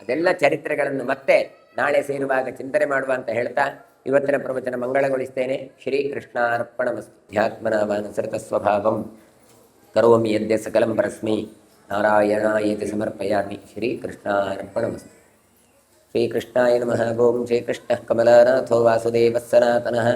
ಅದೆಲ್ಲ ಚರಿತ್ರೆಗಳನ್ನು ಮತ್ತೆ ನಾಳೆ ಸೇರುವಾಗ ಚಿಂತನೆ ಮಾಡುವ ಅಂತ ಹೇಳ್ತಾ ಇವತ್ತಿನ ಪ್ರವಚನ ಮಂಗಳಗೊಳಿಸ್ತೇನೆ. ಶ್ರೀಕೃಷ್ಣಾರ್ಪಣಮಸ್ತು. ಧ್ಯಾತ್ಮನಾಮಾನುಸೃತ ಸ್ವಭಾವಂ ಕರೋಮಿ ಯದ್ಯ ಸಕಲಂ ಪರಸ್ಮೈ ನಾರಾಯಣಾಯೇತಿ ಸಮರ್ಪಯಾಮಿ. ಶ್ರೀಕೃಷ್ಣಾರ್ಪಣಮಸ್ತು. ಶ್ರೀಕೃಷ್ಣಾಯ ನಮಃ. ಓಂ ಶ್ರೀಕೃಷ್ಣಃ ಕಮಲಾನಾಥೋ ವಾಸುದೇವಃ ಸನಾತನಃ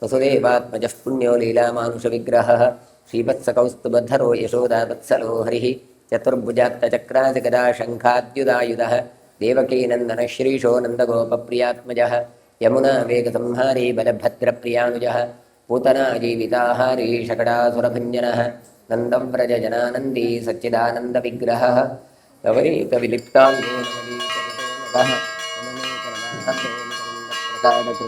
ವಸುದೇವಾತ್ಮಜಃ ಪುಣ್ಯೋ ಲೀಲಾಮಾನುಷವಿಗ್ರಹಃ ಶ್ರೀವತ್ಸಕೌಸ್ತುಭಧರೋ ಯಶೋದಾವತ್ಸಲೋ ಹರಿಃ ಚತುರ್ಭುಜಾತ್ತಚಕ್ರಾಜಗದಾ ಶಂಖಾದ್ಯುದಾಯುಧಃ ದೇವಕೀನಂದನಃ ಶ್ರೀಶೋ ನಂದಗೋಪಪ್ರಿಯಾತ್ಮಜಃ ಯಮುನಾ ವೇಗಸಂಹಾರಿ ಬಲಭದ್ರಪ್ರಿಯಾನುಜಃ पूतना जीविताहारी शकटासुरभञ्जनः नन्दव्रजजनानन्दी सच्चिदानन्दविग्रहः नवनीतविलिप्ताङ्गो नवनीतगतो नगः नमनेकरणाहतो